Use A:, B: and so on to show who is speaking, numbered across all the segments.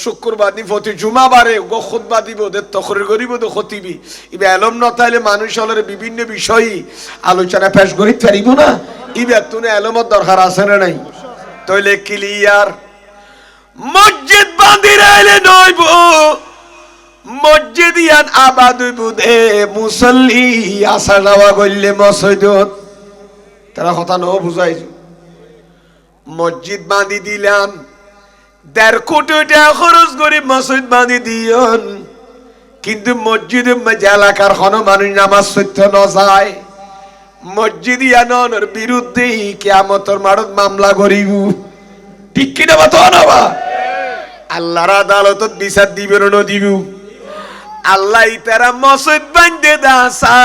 A: শুক্রবার দি প্রতি জুমাবারে গো খুতবা দিব দে তখরের গরিব তো খতিবি ইবে এলম না তাইলে মানুষ হলের বিভিন্ন বিষয় আলোচনা পেশ করি পারিব না ইবে তুনে এলমত দরকার আছে না নাই তইলে ক্লিয়ার মসজিদ বান্দিরাইলে নইব মসজিদ ইয়ান আবাদ হইব দে মুসল্লি আসা যাওয়া করলে মসজিদত তারা কথা ন বুঝাইছো মসজিদ বাঁধি দিলাম 1.5 কোটি টাকা খরচ করে মসজিদ বাঁধি দিয়ন কিন্তু মসজিদের মাঝে এলাকার কোনো মানুষ নামাজ পড়তে না যায় মসজিদ ইয়ানোর বিরুদ্ধে কিয়ামতের মাঠত মামলা করিব ঠিক কিনা বাতো না বা আল্লাহর আদালতত বিচার দিবেন না দিব আল্লাহ ইতারা মসজিদ বাঁধে দাসা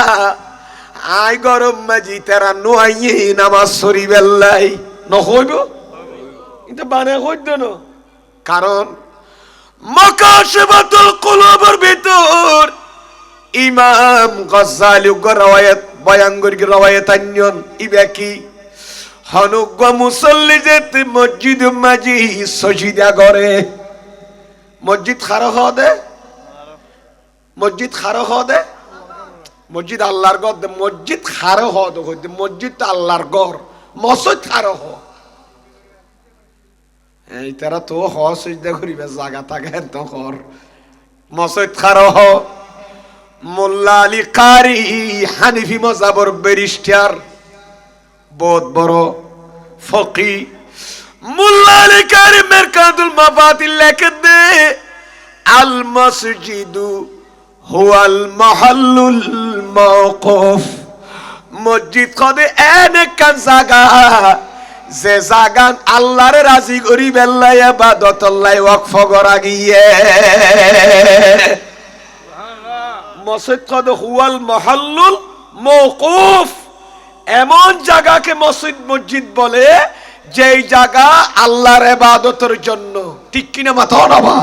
A: আই গরম মাঝি তারা নোয়াইয়ে নামাজ পড়ি বেল্লাই নহইব এটা বানে হইত না কারণ মাকাশিফাতুল কুলুবের ভিতর ইমাম গজ্জালি রওয়ায়াত বয়ান করি রওয়ায়াত আনয়ন ইবা কি হনুগ মুসল্লি যেতে মসজিদ মাঝি সজিদা করে মসজিদ খারা হদে মসজিদ খারা হদে মসজিদ আল্লাহর ঘর মসজিদ খারা হদ হইতে মসজিদ তো আল্লাহর ঘর মসজিদ খারা হ এই তারা তো সজদা করিবে জায়গা থাকে তো কর মসজিদ খারা হ মোল্লা আলী কারি হানিফি মাযহাবের ব্যারিস্টার বহুত বড় ফকি মোল্লা আলী কারি মেরকাতুল মাফাতিল লেখে দে আল মসজিদু হুয়াল মাহাল্লুল মাওকুফ মসজিদ কদে এনে কান জায়গা যে জাগান আল্লাহরে রাজি করি বেল্লাই ইবাদত লাই ওয়াকফ করা গিয়ে মসজিদ কদে হুয়াল মাহাল্লুল মাওকুফ এমন জায়গাকে মসজিদ বলে যেই জায়গা আল্লাহর ইবাদতের জন্য ঠিক কিনা মাথা নাবা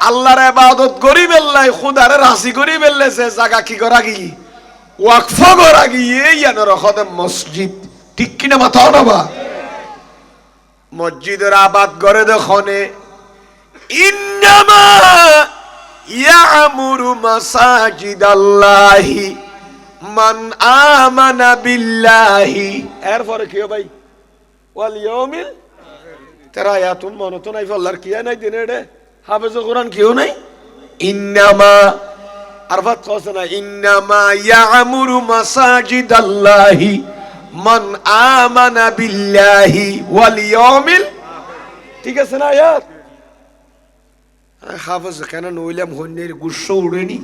A: আল্লাহর ইবাদত করি বেল্লাই খোদারে রাজি করি বেল্লে যে জায়গা কি করা গিয়ে ওয়াকফ করা গিয়ে ইয়ানোর খদে মসজিদ ঠিক কিনা মাথা নাবা মসজিদের আবাদ করে দেখনে ইন্নামা ইয়ামুরু মাসাজিদাল্লাহি মান আমানা বিল্লাহি এরপরে কি ভাই ওয়াল ইয়াউমিল তেরা আয়াতুন মনে তো নাই আল্লাহর কি নাই দিনে রে হাফেজ কোরআন কিও নাই ইন্নামা আরফাত কসনা ইন্নামা ইয়ামুরু মাসাজিদাল্লাহি মান আমানা বিল্লাহি ওয়াল ইয়াউমিল ঠিক আছে না আয়াত হাফেজ কেন নইলাম হন্যের গুচ্ছ উড়েনি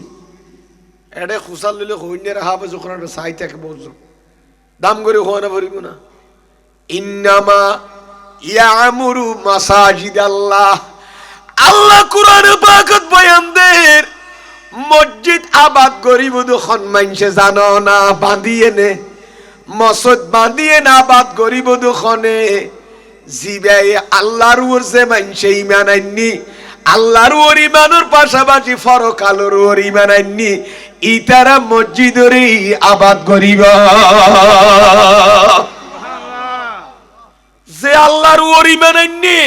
A: এডে খুসাল লইলে হন্যের হাফেজ কোরআন সাই থেকে বলছো দাম করে হওয়া ভরিব না ইন্নামা ইয়ামুরু মাসাজিদাল্লাহ আল্লাহ কোরআন পাকত বয়ান দের মসজিদ আবাদ গরিব দুখন মানছে জানো না বাঁধিয়ে নে মসজিদ বাঁধিয়ে না আবাদ গরিব দুখনে জিবাই আল্লাহর ওর যে মানছে ঈমান আননি আল্লাহর ওর ঈমানের পাশাপাশি ফরকালের ওর ঈমান আননি ইতারা মসজিদেরই আবাদ গরিব যে আল্লাহর ওর ঈমান আননি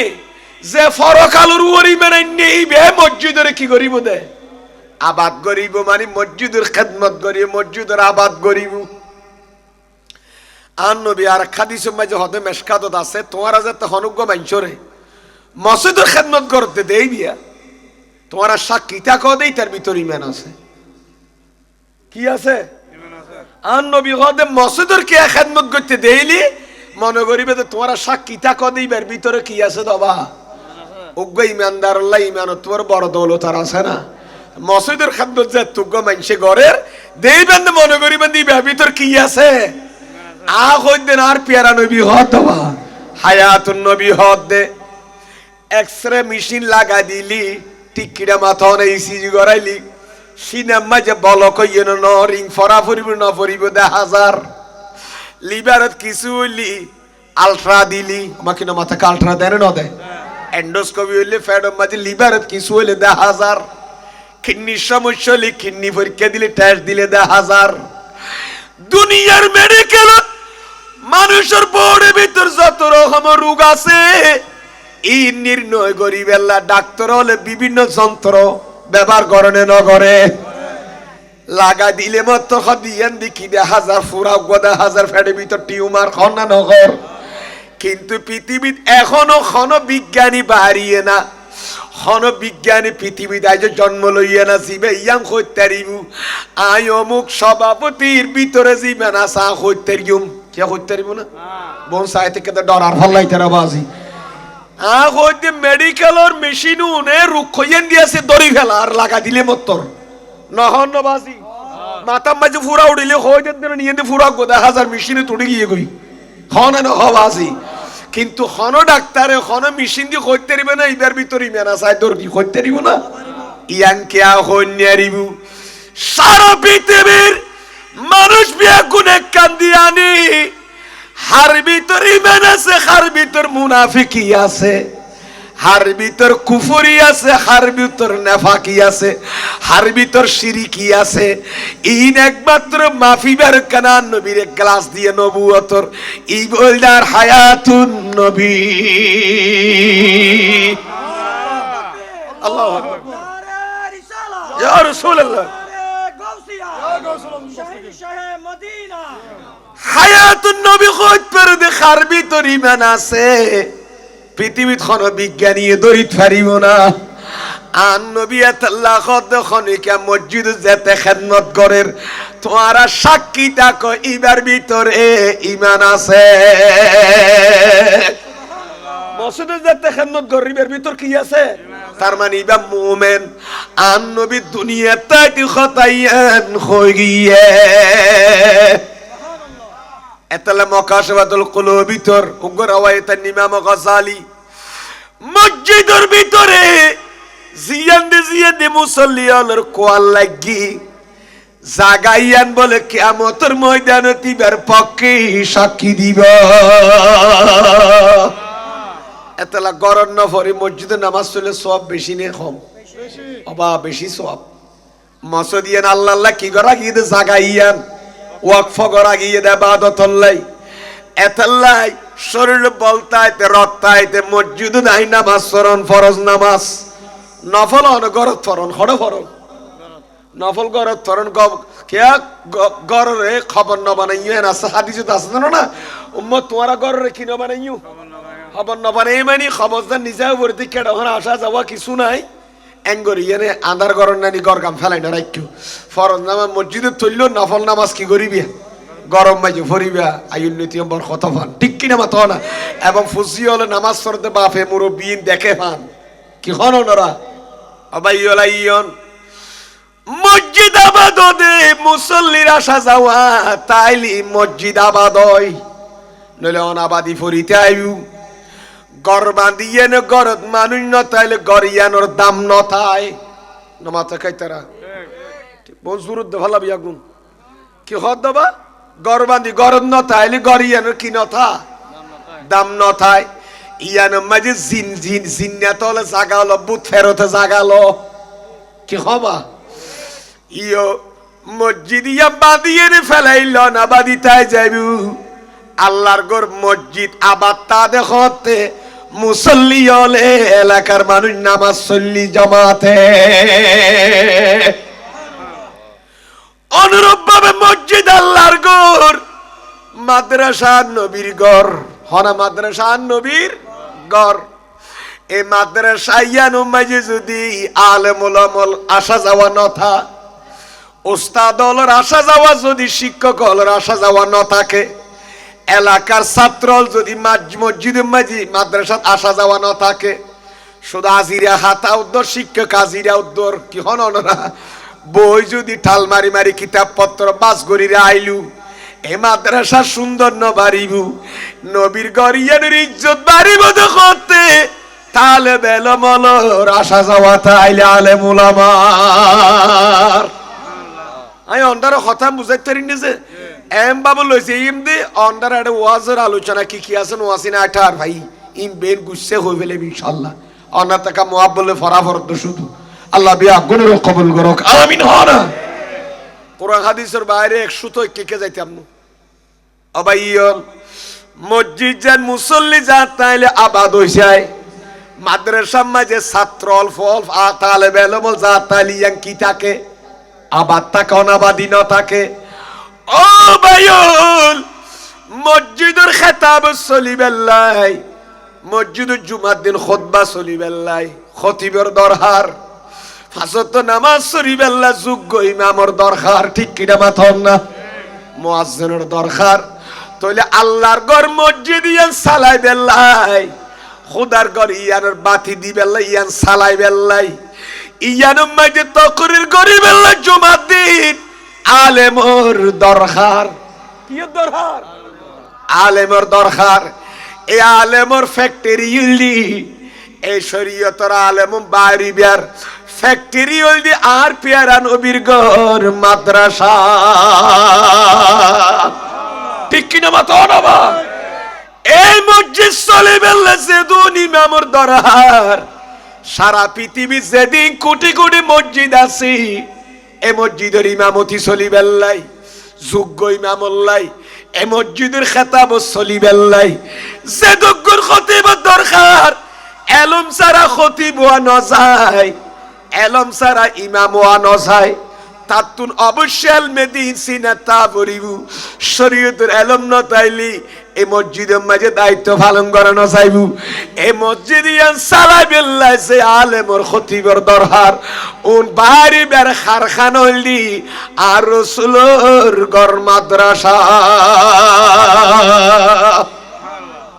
A: যে ফরকালের ওর ঈমান আননি এই বে মসজিদের কি গরিব দে আবাদ গরিব মানে মসজিদের খেদমত করিব মসজিদের আবাদ গরিব আর নবী আর হাদিস মাঝে হতে মেশকাতত আছে তোমারা যাতে হনুগ্য মানছরে মসজিদের খেদমত করতে দেই বিয়া তোমারা সাক্ষীটা কদেই তার ভিতর ঈমান আছে কি আছে আর নবী হতে মসজিদের কি খেদমত করতে দেইলি মনে করিবে তো তোমারা সাক্ষীটা কদেই এর ভিতরে কি আছে দবা উগ্র ঈমানদার আল্লাহ ঈমান তোমার বড় দৌলত আর আছে না মসজিদের খেদমত যে তুগ্য মানছে ঘরের দেইবেন মনে করিবেন দিবে ভিতর কি আছে আ কইদেন আর পেয়ারা নবী হত বা হায়াতুন নবী হত দে এক্সরে মেশিন লাগা দিলি টিকিটা মাথা না ইসিজি গরাইলি সিনেমা যে বল কইয়েন ন রিং ফরা ফরিব না ফরিব 10,000 লিভারত কিছু হইলি আলট্রা দিলি আমাকে না মাথা আলট্রা দেন না দে এন্ডোস্কোপি হইলে ফেডম মাঝে লিভারত কিছু হইলে 10,000 কিডনির সমস্যা হইলে কিডনি পরীক্ষা দিলে টেস্ট দিলে 10,000 দুনিয়ার মেডিকেল মানুষের বডির ভিতর যত রকম রোগ আছে ই নির্ণয় করিবেলা ডাক্তার হলে বিভিন্ন যন্ত্র ব্যবহার করেন নগরে লাগা দিলে মত দিয়েন দেখিবে হাজার ফুরা গোদা হাজার ফেটে ভিতর টিউমার খন্না নগর কিন্তু পৃথিবীত এখনো খন বিজ্ঞানী বাড়িয়ে না খন বিজ্ঞানী পৃথিবীত আজ জন্ম লইয়া না জিবে ইয়াং হইতারিবু আয় অমুক সভাপতির ভিতরে জিবে না চা হইতারিম কে হইতারিব না বোন সাই থেকে তো ডরার ফল্লাইতে বাজি হইতে মেডিকেলর মেশিন উনে রুখ হইয়েন দিয়েছে দড়ি ফেলা আর লাগা দিলে মত্তর নহন বাজি মাতাম মাঝে ফুরা উড়িলে হইতে নিয়ে ফুরা গোদা হাজার মেশিনে তুড়ে গিয়ে গই হনে নহবাজি কিন্তু হন ডাক্তারে হন মেশিন দিয়ে হইতে পারিবে না ইবার ভিতরে মেনা চাই তোর কি হইতে পারিব না ইয়াং কেয়া হইনারিবু সারা পৃথিবীর মানুষ বিয়া গুনে কান্দি আনি হার ভিতরে ইমান আছে হার ভিতর মুনাফিকি আছে হার ভিতর কুফরি আছে হার ভিতর নেফাকি আছে হার ভিতর শিরিকি আছে ইন একমাত্র মাফিবার কানান নবীর গ্লাস দিয়ে নবুয়তর ই বলদার হায়াতুন নবী আল্লাহু আকবার ইয়া রাসূলুল্লাহ হায়াতুন নবী কইত পারে দে হার ভিতর ইমান আছে পৃথিবীত খন বিজ্ঞানী দরিত পারিব না আন নবী আল্লাহ খদ খনিকা মসজিদ যেতে খেদমত করের তোমারা সাক্ষী থাকো ইবার ভিতরে ঈমান আছে মসজিদে যেতে খেদমত করিবার ভিতর কি আছে তার মানে ইবা মুমিন আন নবী দুনিয়াতে খতায়ান হই গিয়ে এতলা মকাশবাতুল কুলুব ভিতর উগর আওয়ায়াত ইমাম গাযালি মসজিদের ভিতরে জিয়ান্দে মুসল্লি আলার কোয়াল লাগি জাগাইয়ান বলে কিয়ামতের ময়দানে তিবার পক্ষে সাক্ষী দিব এতলা গরন নফরি মসজিদে নামাজ পড়লে সওয়াব বেশি নে কম বেশি অবা বেশি সওয়াব মসজিদিয়ান আল্লাহ আল্লাহ কি করা গিয়ে জাগাইয়ান ওয়াকফ করা গিয়ে ইবাদতুল্লাহ এতলাই শরীর বলতাইতে রক্তাইতে মসজিদ নাই নামাজ পড়ন ফরজ নামাজ নফল অন গরত ফরন হড় ফরন নফল গরত ফরন কে গররে খবর ন বানাইও না হাদিসে আছে না উম্মত তোমারা গররে কি ন বানাইও খবর ন বানাই মানে খবরদার নিজে উপর দিকে ওখানে আসা যাওয়া কিছু নাই এঙ্গরিয়ানে আন্ধার গরন নানি গরগাম ফেলাই না রাখো ফরজ নামাজ মসজিদে তুললো নফল নামাজ কি করিবি গরম মাঝে ফরিবা আইউন্নতি বর কত ফান ঠিক কিনা মাত না এবং ফুসি হলে নামাজ পড়তে বাপে মুরব্বিন দেখে ফান কি হন ওনারা আবাইয়লাইয়ন মসজিদ আবাদ দে মুসল্লির আসা যাওয়া তাইলি মসজিদ আবাদ হয় নইলে অনাবাদি ফরিতে আইউ গর বাঁধিয়ে নে গরত মানুষ ন তাইলে গরিয়ানোর দাম ন তাই নমাতে খাইতারা বহুত জুরুদ ভালো বিয়াগুন কি হদ দবা গর বাঁধি গরত ন তাইলে গরিয়ানোর কি ন থা দাম ন থাই ইয়ান মাঝে জিন জিন জিন্নাত হলে জাগালো বুত ফেরতে জাগালো কি হবা ইয়ো মসজিদ ইয়া বাঁধিয়ে নে ফেলাইল না বাঁধিতাই যাইবু আল্লাহর গর মসজিদ আবাদ তা দেখতে মুসল্লি হলে এলাকার মানুষ নামাজ চল্লি জমাতে অনুরূপ ভাবে মসজিদ আল্লাহর ঘর মাদ্রাসা নবীর ঘর হনা মাদ্রাসা নবীর ঘর এই মাদ্রাসা ইয়ানো মাঝে যদি আলেম ওলামার আসা যাওয়া ন থা ওস্তাদ হলের আসা যাওয়া যদি শিক্ষক হলের আসা যাওয়া ন থাকে এলাকার ছাত্র যদি মসজিদের মাঝি মাদ্রাসাত আসা যাওয়া না থাকে শুধু আজিরা হাতা উদ্দর শিক্ষক আজিরা উদ্দর কি হন ওনারা বই যদি ঠাল মারি মারি কিতাব পত্র বাস গরিরা আইলু এ মাদ্রাসা সুন্দর ন বাড়িবু নবীর গরিয়ানের ইজ্জত বাড়িব করতে তাহলে বেলমলর আসা যাওয়া তাইলে আলেম উলামার আমি অন্ডার কথা বুঝাইতে পারি যে এম বাবু লইছে ইম দি অন্ডার একটা ওয়াজের আলোচনা কি কি আছে নোয়াসি না আঠার ভাই ইম বেন গুচ্ছে হয়ে ফেলে ইনশাল্লাহ অন্ডার টাকা মোয়াব বলে ফরাফরত শুধু আল্লাহ বিয়া গুণের কবুল করুক আমিন হনা কোরআন হাদিসের বাইরে 100 তো কে যাইতাম না অবাইয়ন মসজিদ যান মুসল্লি যান তাইলে আবাদ হই যায় মাদ্রাসার মাঝে ছাত্র অল্প অল্প তালেব এলেম জাতালিয়ান কি থাকে, আবাদ থাকে অনাবাদী ন থাকে। ও ভাইউল, মসজিদের খেতাব চলিবেল্লাই, মসজিদের জুমার দিন খুতবা চলিবেল্লাই, খতিবের দরকার, ফাজত নামাজ চলিবেল্লা যোগ্য ইমামর দরকার, ঠিক কিনা মাথন না, মুয়াজ্জিনের দরকার। তাহলে আল্লাহর ঘর মসজিদ ইয়ান সালাই বেল্লাই, খুদার ঘর ইয়ানের বাতি দিবেল্লাই ইয়ান সালাই বেল্লাই, ইয়ানের মাঝে তকরির করিবেল্লা জুমার দিন আলেমর দরকার। কি দরকার? আলেমর দরকার। এই আলেমর ফ্যাক্টরি ইল্লি, এই শরীয়তর আলেম বাইরে বিয়ার ফ্যাক্টরি ইল্লি আর পেয়ারা নবীর ঘর মাদ্রাসা, ঠিক কিনা মাতবা? এই মসজিদ চলে বেললে যেদিন ইমামর দরকার, সারা পৃথিবী যেদিন কোটি কোটি মসজিদ আছে, এ মসজিদের ইমামতি চলি বেল্লাই, যোগ্য ইমামল্লাই, এ মসজিদের খেতাব চলি বেল্লাই, যে যোগ্যর খতিব দরকার, এলম সারা খতিব আনা যায়, এলম সারা ইমাম আনা যায়, তাতুন অবশ্যই এলমে দিন সিনাতা পড়িব, শরীয়তের এলম ন তাইলি এই মসজিদের মাঝে দায়িত্ব পালন করানো চাইব। এই মসজিদ ইয়ান সালাই বেল্লাই যে আলেমর খতিবর দরকার, উন বাড়ি বের কারখানা হইলি আর রাসূলের ঘর মাদ্রাসা,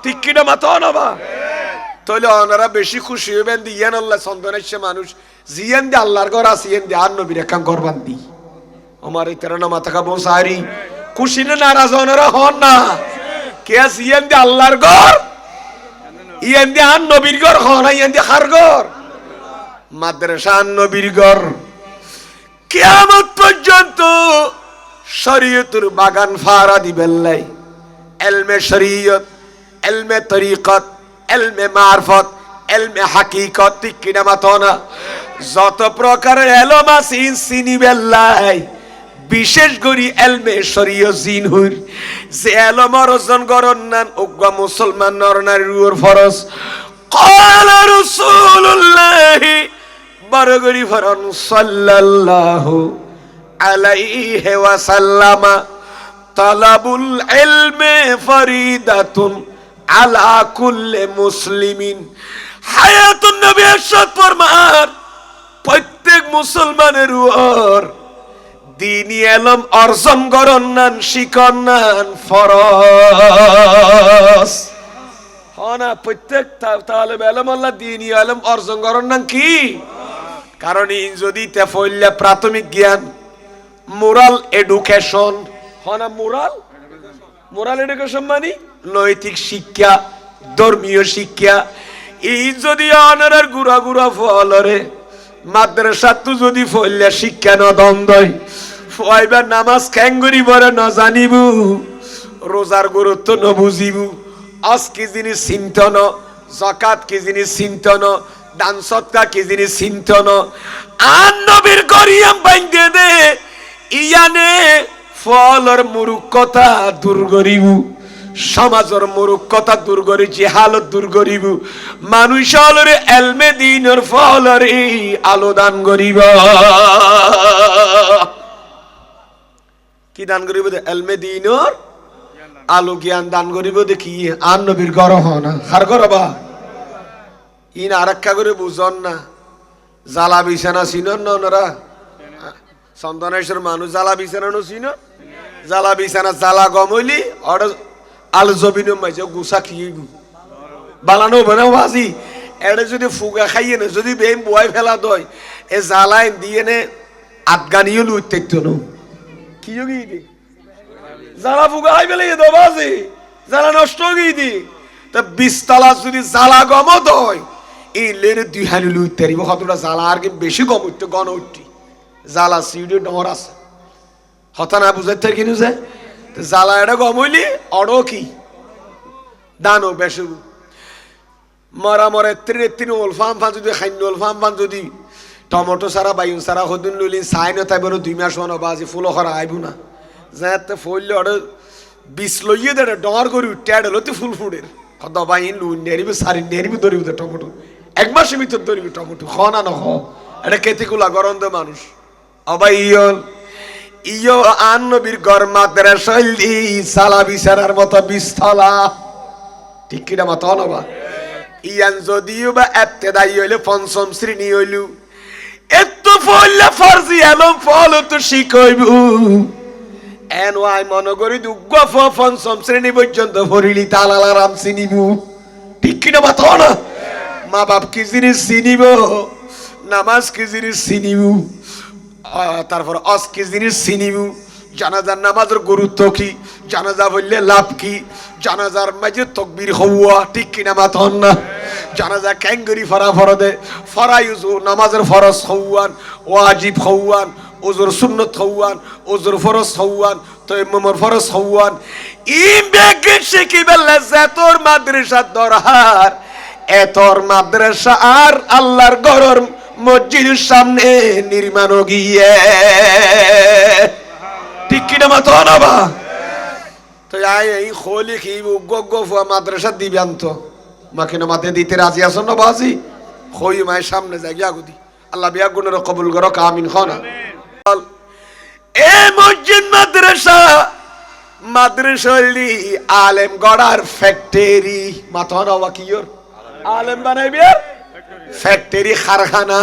A: ঠিক কিনা মাতন বা? তাহলে ওনারা বেশি খুশি হইবেন দিয়ান আল্লাহ সন্তানের মানুষ জিয়ান দি আল্লাহর ঘর আছে, ইয়ান দি আর নবীর কাম করবান দি। আমার এই তেরানা মাথা কাবো সারি খুশি না নারাজ ওনারা হন না, কে ইয়ান দি আল্লাহর ঘর, ইয়ান দি আর নবীর ঘর হন না, ইয়ান দি হার ঘর মাদ্রাসা আর নবীর ঘর। কিয়ামত পর্যন্ত শরীয়তের বাগান ফারা দিবেল্লাই, ইলমে শরীয়ত, ইলমে তরিকত, ইলমে মারফত, ইলমে হাকিকত, ঠিক কিনা মাতনা? যত প্রকারের এলম আছে চিনিবেল্লাই, বিশেষ করে এলমে শরীয়ত জিনহুর, যে এলম অর্জন করন নান উগ্র মুসলমান নর নারীর ফরজ। ক্বালা রাসূলুল্লাহ বরগরি ফরন সাল্লাল্লাহু আলাইহি ওয়াসাল্লাম, তালাবুল ইলমি ফরিদাতুন আলা কুল্লি মুসলিমিন। হায়াতুন নবী ইরশাদ ফরমান, প্রত্যেক মুসলমানের উপর দ্বীনি ইলম অর্জন করন নান শিখন নান ফরজ। হনা প্রত্যেক তালেব ইলম আল্লাহ দ্বীনি ইলম অর্জন করন নান কি? কারণ এই যদি তে ফইল্লা প্রাথমিক জ্ঞান, মোরাল এডুকেশন, হনা মোরাল মোরাল এডুকেশন মানে নৈতিক শিক্ষা, ধর্মীয় শিক্ষা, এই যদি অনার গুড়া গুড়া ফলরে মাদ্রাসা তো যদি ফইল্লা শিক্ষা ন দ্বন্দ্বই ফয়বার নামাজ ক্যাঙ্গুরি বরে ন জানিবু, রোজার গুরুত্ব ন বুঝিবু, আজ কি জিনিস চিন্তন, যাকাত কি জিনিস চিন্তন, দান সৎকা কি জিনিস চিন্তন, আর নবীর গরিয়াম বাইন্দে দে ইয়ানে ফলর মুরুক্ষতা দূর করিবু, সমাজের মুরুক্ষতা দূর করি, জিহালত দূর করিব, মানুষ হলরে এলমে দিনের ফলরে আলো দান করিব। কি দান করিব? এলমে দিনের আলো জ্ঞান দান করিব। দেখি আর নবীর গর হনা হার করবা ইন আরেকটা করে বুঝন না, জ্বালা বিছানা চিনন না ওনারা? সন্তানেশ্বর মানুষ জ্বালা বিছানা চিন, জ্বালা বিছানা জ্বালা গম হইলি অর আল জবিন মাঝে গুসা খেয়ে বালানো বানাও বাজি এটা যদি ফুগা খাইয়ে না, যদি বেম বয় ফেলা দয় এ জ্বালাইন দিয়ে নে আফগানিও লুট থাকতো না, কি গিয়ে দি জ্বালা ফুগা খাই ফেলে দো বাজি, জ্বালা নষ্ট গিয়ে দি। তা 20 তলা যদি জ্বালা গম দয় এই লেনে 2 হানি লুট তারিব, কতটা জ্বালা আর কি বেশি গম উঠতো, গণ উঠতি জ্বালা সিডি ডর আছে হতা না বুঝাই থাকি যে জ্বালা এটা গমইলি অড়ো কি দানো বেশু মরা মরে তিন ওলফাম ফান যদি খাইন ওলফাম ফান যদি টমেটো সারা বাইন সারা হদিন লইলি সাইন তাই বড় 2 মাস হন বাজি ফুল খরা আইব না, যাতে ফইলে অড় 20 লইয়ে দে ডর করি ট্যাড হলো ফুল ফুডের কত বাইন লুন নেরিবে সারি নেরিবে ধরিব টমেটো এক মাসের ভিতর ধরবি টমেটো খ না নখ এটা কেতিকুলা গরন্দ মানুষ অবাই ইয় আন নবীর গর মাদ্রাসাইলি সালা বিছানার মতো বিস্তলা ঠিক কিনা মত নবা ইয়ান যদিও বা এবতেদাই হইলে পঞ্চম শ্রেণী হইলু এত ফলে ফরজি আলম ফল তো শিখইব এন ওয়াই মনে করি দুগ্গ পঞ্চম শ্রেণী পর্যন্ত পড়িলি তালালারাম চিনিবু ঠিক কিনা মত না মা বাপ কি জিনিস চিনিব নামাজ কি জিনিস চিনিব তারপর অস কি জিনিস চিনিব জানাজার নামাজের গুরুত্ব কি জানাজা বললে লাভ কি জানাজার মাঝে তকবীর হওয়া ঠিক কিনা মাতন না জানাজা ক্যাঙ্গরি ফরা ফরদে ফরাইজু নামাজের ফরজ হওয়ান ওয়াজিব হওয়ান ওজুর সুন্নত হওয়ান ওজুর ফরজ হওয়ান তায়াম্মুমের ফরজ হওয়ান ইম বেগে শিখিবেলা জাতর মাদ্রাসা দরহার এতর মাদ্রাসা আর আল্লাহর ঘরের মসজিদের সামনে নির্মাণ গিয়ে ঠিক কিনা মাতো না বা তো এই খোলি কি গফুয়া মাদ্রাসা দিবেন তো মাকে না মাতে দিতে রাজি আছো না বাজি খই মায়ের সামনে যাই গিয়াগুদি আল্লাহ বিয়া গুণের কবুল করো আমিন খানা এ মসজিদ মাদ্রাসা মাদ্রাসালি আলেম গড়ার ফ্যাক্টরি মাতো না বা কিয়র আলেম বানাইবে ফ্যাক্টরি কারখানা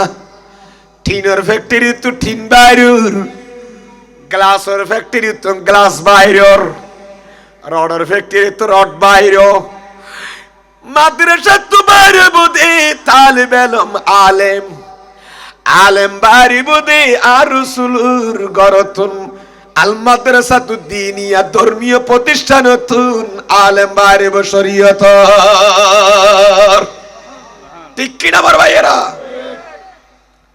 A: টিনের ফ্যাক্টরি তো টিন বাইরুর গ্লাসের ফ্যাক্টরি তো গ্লাস বাইরর রডের ফ্যাক্টরি তো রড বাইর মাদ্রাসা তো বাইরে বুদে তালিব ইলম আলেম আলেম বাড়ি বুদে আর রাসূলুর গরতুন আল মাদ্রাসাতু দ্বীনিয়া ধর্মীয় প্রতিষ্ঠানতুন আলেম বাড়ি শরীয়ত ঠিক কিনা আমার ভাইয়েরা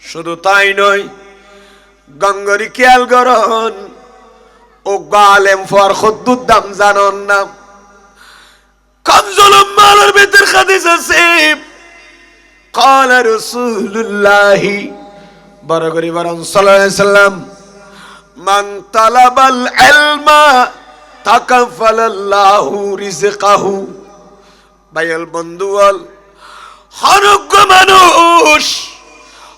A: শুধু তাই নয় গঙ্গরি খেয়াল করন ও গালেম ফর খুদ্দুদ দাম জানন না কানজুল মালের ভিতর হাদিস আছে قال رسول الله বরগরি বরন সাল্লাল্লাহু আলাইহি সাল্লাম মান তালাবাল ইলমা তাকাফালাল্লাহু রিজকাহু বাইল বন্ধুয়াল হনুগ্য মানুষ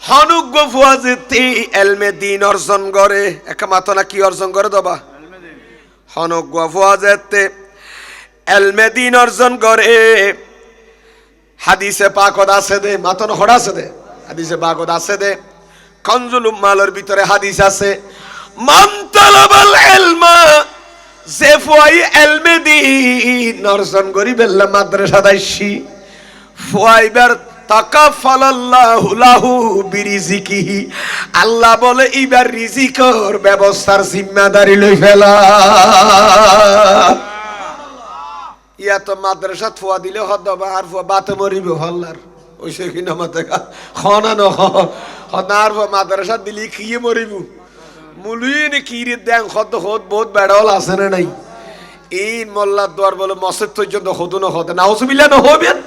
A: হনুগ্য ফুয়াজেতে এলমে দিন অর্জন করে একমাত্র না কি অর্জন করে দবা হনুগ্য ফুয়াজেতে এলমে দিন অর্জন করে হাদিসে পাকত আছে দে মাতন হড় আছে দে হাদিসে পাকত আছে দে কানজুল মালের ভিতরে হাদিস আছে মান তালাবাল ইলমা যে ফুয়াই এলমে দিন অর্জন করি বেল্লা মাদ্রাসা দাইছি ফুয়াইবার তাকাফালাল্লাহু লাহু বিরিজিকিহি আল্লাহ বলে ইবার রিজিকের ব্যবস্থার জিম্মাদারি লই ফেলা ইয়া তো মাদ্রাসা ফুয়া দিলে হদবা আর ফুয়া বাতে মরিব হল্লার ওইসে কি না মাতে খনা ন হনার মাদ্রাসা দিলি কি মরিব মুলুইনে কি রে দেন খদ হদ বহুত বেড়াল আছে না নাই এই মোল্লা দোয়ার বলে মসজিদ পর্যন্ত হদু না হতে নাউজুবিল্লাহ না হবেন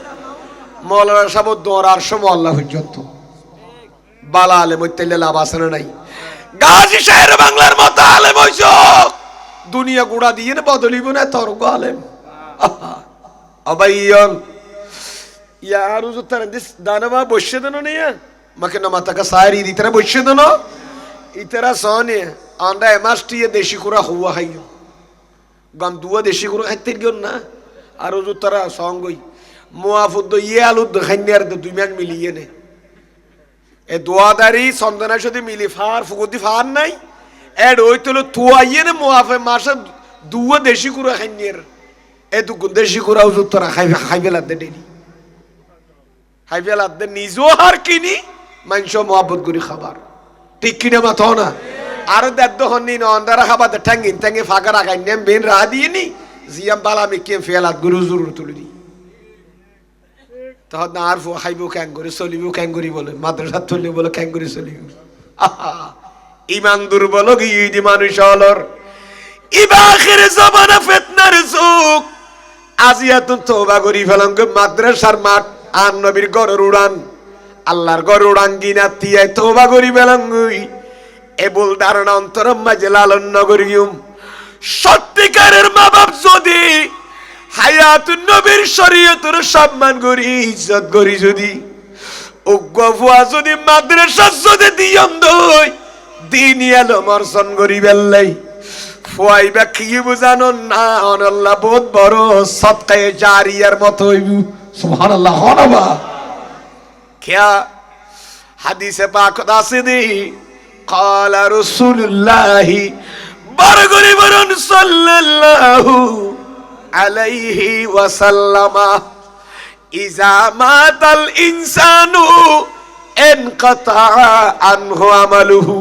A: মৌলানা সাহেব দোয়ার আর সময় আল্লাহ পর্যন্ত বালা আলেম হইতে লাভ আছে না নাই গাজী শাহের বাংলার মতো আলেম হইছ দুনিয়া গুড়া দিয়ে না বদলিব না তোর আলেম আবাইয়ন ইয়া আরো জুতার দিস দানবা বসে দেন নিয়া মাকে না মাতাকা সারি দিতরা বসে দেন ইতরা সনে আন্ডা এমাস্টি দেশি কুরা হুয়া হাইও গাম দুয়া দেশি কুরা খাইতে গিন না আরো জুতারা সঙ্গই মুআফুদ ইয়ে আলুদ খাইনার দুই ম্যান মিলিয়ে নে এ দোয়াদারি সন্দনা সাথে মিলি ফার ফুকুদি ফার নাই এড হইতলো তুয়াইয়ে নে মুআফে মাসে দুয়া দেশি কুরা খাইনার এ দুগুন দেশি কুরা হুজুর তোরা খাইবেলা দে দেনি খাইবেলা দে নিজও হার কিনি মাংস মুআফুদ করি খাবার ঠিক কিনা মাথা না আর দেদ্দ হন্নি ন অন্দারা খাবার দে ঠ্যাঙ্গিন ঠ্যাঙ্গে ফাঁকা রাখাই নেম বেন রা দিয়ে নি জিয়াম বালা মিকে ফেলাত গুরু জরুর তুলি দি তখন আর ফু খাইব ক্যাং করে চলিব ক্যাং করি বলে মাদ্রাসা তুললে বলে ক্যাং করে চলিব ইমান দুর্বল গিয়ে মানুষ হলর ইবা আখিরে জমানা ফিতনার যুগ আজিয়াতুন তওবা করি ফেলাম মাদ্রাসার মাঠ আর নবীর ঘরের উড়ান আল্লাহর ঘর উড়ান গিনা তিয়ায় তওবা করি ফেলাম এবল ধারণা অন্তরম মাঝে লালন নগরিয়ম সত্যিকারের মা বাপ যদি হায়াতুন নবীর শরীয়তের সম্মান করি ইজ্জত করি যদি উগ্গফুয়া যদি মাদ্রাসা যদি দিয়ন দই দিন এলো মর্ষণ করি বেললাই ফুয়াইবা কি বুঝানো না আল্লাহ বহুত বড় সদকায়ে জারিয়ার মতো হইব সুবহানাল্লাহ হনবা क्या হাদিস পাক আছে দি قال رسول الله বরগরি বরন সাল্লাল্লাহু আলাইহি ওয়াসাল্লাম ইজা মাতাল ইনসানু ইনকাতা আনহু আমালুহু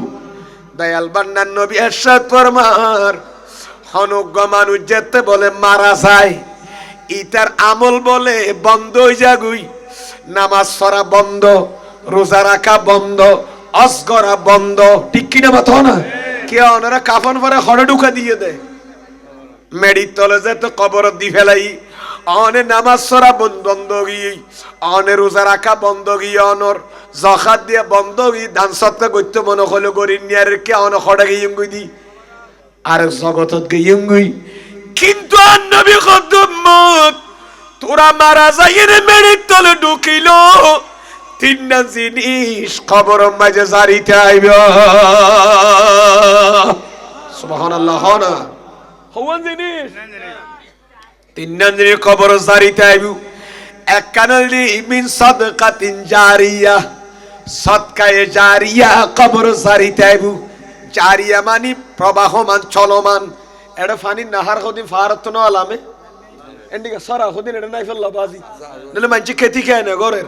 A: দয়াল বান্নার নবী ইরশাদ ফরমার হনজ্ঞ মানুষ যেতে বলে মারা যায় ইতার আমল বলে বন্ধ হই যাগুই নামাজ পড়া বন্ধ রোজা রাখা বন্ধ হজ করা বন্ধ ঠিক কিনা কথা না কে ওনারা কাফন পরে হড়ে ঢুকা দিয়ে দেয় মেডির তলে যেতে কবর দি ফেলাই অনে নামাজ পড়া বন্ধ গিয়ে অনে রোজা রাখা বন্ধ গিয়ে অনর জখাত দিয়ে বন্ধ গিয়ে ধান সৎকা করতে মনে হলো গরিব নিয়ার কে অন হড়ে গিয়ে দি আর জগতত গিয়ে কিন্তু আর নবী কদমত তোরা মারা যাইয়ে মেডির তলে ঢুকিল তিনটা জিনিস খবর মাঝে জারিতে আইব সুবহানাল্লাহ হনা হওয়ান জিনিস তিনটা জিনিস খবর জারিতে আইব এক কানালি মিন সাদকাতিন জারিয়া সদকায়ে জারিয়া খবর জারিতে আইব জারিয়া মানে প্রবাহমান চলমান এটা ফানি নাহার হদিন ফারাত ন আলামে এন্ডিকা সারা হদিন এটা নাই ফেললা বাজি নলে মানছি খেতি খায় না ঘরের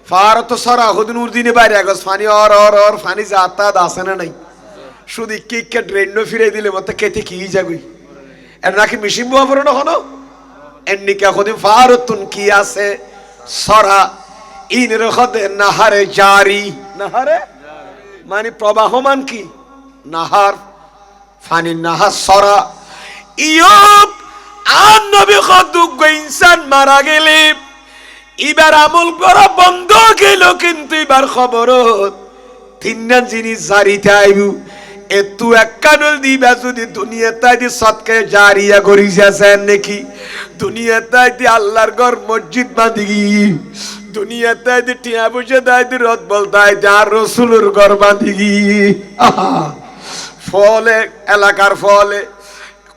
A: ফারাত সারা হদিন উর্দিনে বাইরে আগস ফানি আর ফানি যাতা দাসে না নাই শুধু কিকে ড্রেন ফিরে দিলে মত খেতে কি যাগুই এর নাকি মিশিম বুয়া পড়ো না হনো এন্ডিকা হদিন ফারাতুন কি আছে সারা ইনের হদে নাহারে জারি নাহারে মানে প্রবাহমান কি নাহার ফানি নাহার সারা ইয়ুব আর নবী খদুগ ইনসান মারা গেলে এবার আমল করা বন্ধ গেল কিন্তু এবার খবর তিনটা জিনিস জারিতে আইব এতু এক কানল দিবা যদি দুনিয়াতে সদকায়ে জারিয়া করি যাচ্ছেন নাকি দুনিয়াতে আল্লাহর ঘর মসজিদ বাঁধি দুনিয়াতে টিয়া বসে দেয় রথ বলতায় যার রসুলের ঘর বাঁধি ফলে এলাকার ফলে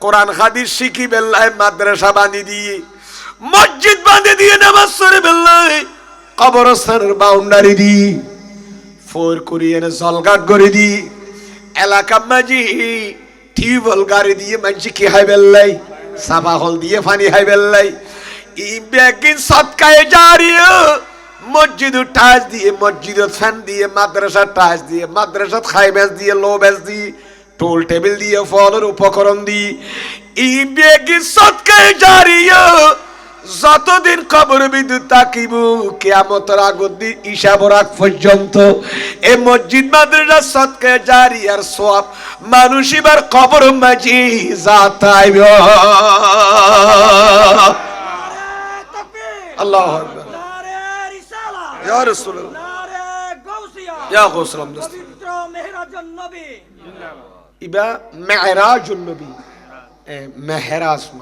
A: কোরআন হাদিস শিখি বেল্লায় মাদ্রাসা বাঁধি দিয়ে মসজিদ বাঁধে দিয়ে নামাজ পড়ে বেল্লায় কবরস্থানের বাউন্ডারি দি ফোর করিয়ে জলঘাট করে দি এলাকা মাঝি টিউবওয়েল গাড়ি দিয়ে মাঝি কি হাই বেল্লাই সাফা হল দিয়ে ফানি হাই বেল্লাই ই ব্যাগিন সদকায়ে জারিয়া মসজিদ টাচ দিয়ে মসজিদ ফ্যান দিয়ে মাদ্রাসা টাচ দিয়ে মাদ্রাসা খাই বেচ দিয়ে লো বেচ দিয়ে টোল টেবিল দিয়ে ফলের উপকরণ দিয়ে ই ব্যাগিন সদকায়ে জারিয়া যতদিন কবর বিদ্যুৎ তাকিব কিয়ামতের আগের দিন ঈশার আগ পর্যন্ত এই মসজিদ মাদ্রাসা সদকায়ে জারিয়ার সওয়াব মানুষ এবার কবর মাঝি যাতাইব আল্লাহু আকবার নারে রিসালা ইয়া রাসূলুল্লাহ নারে গাউসিয়া ইয়া গাউসুল পবিত্র মেহরাজুন নবী জিন্দাবাদ ইবা মেহরাজুন নবী মেহরাজ ন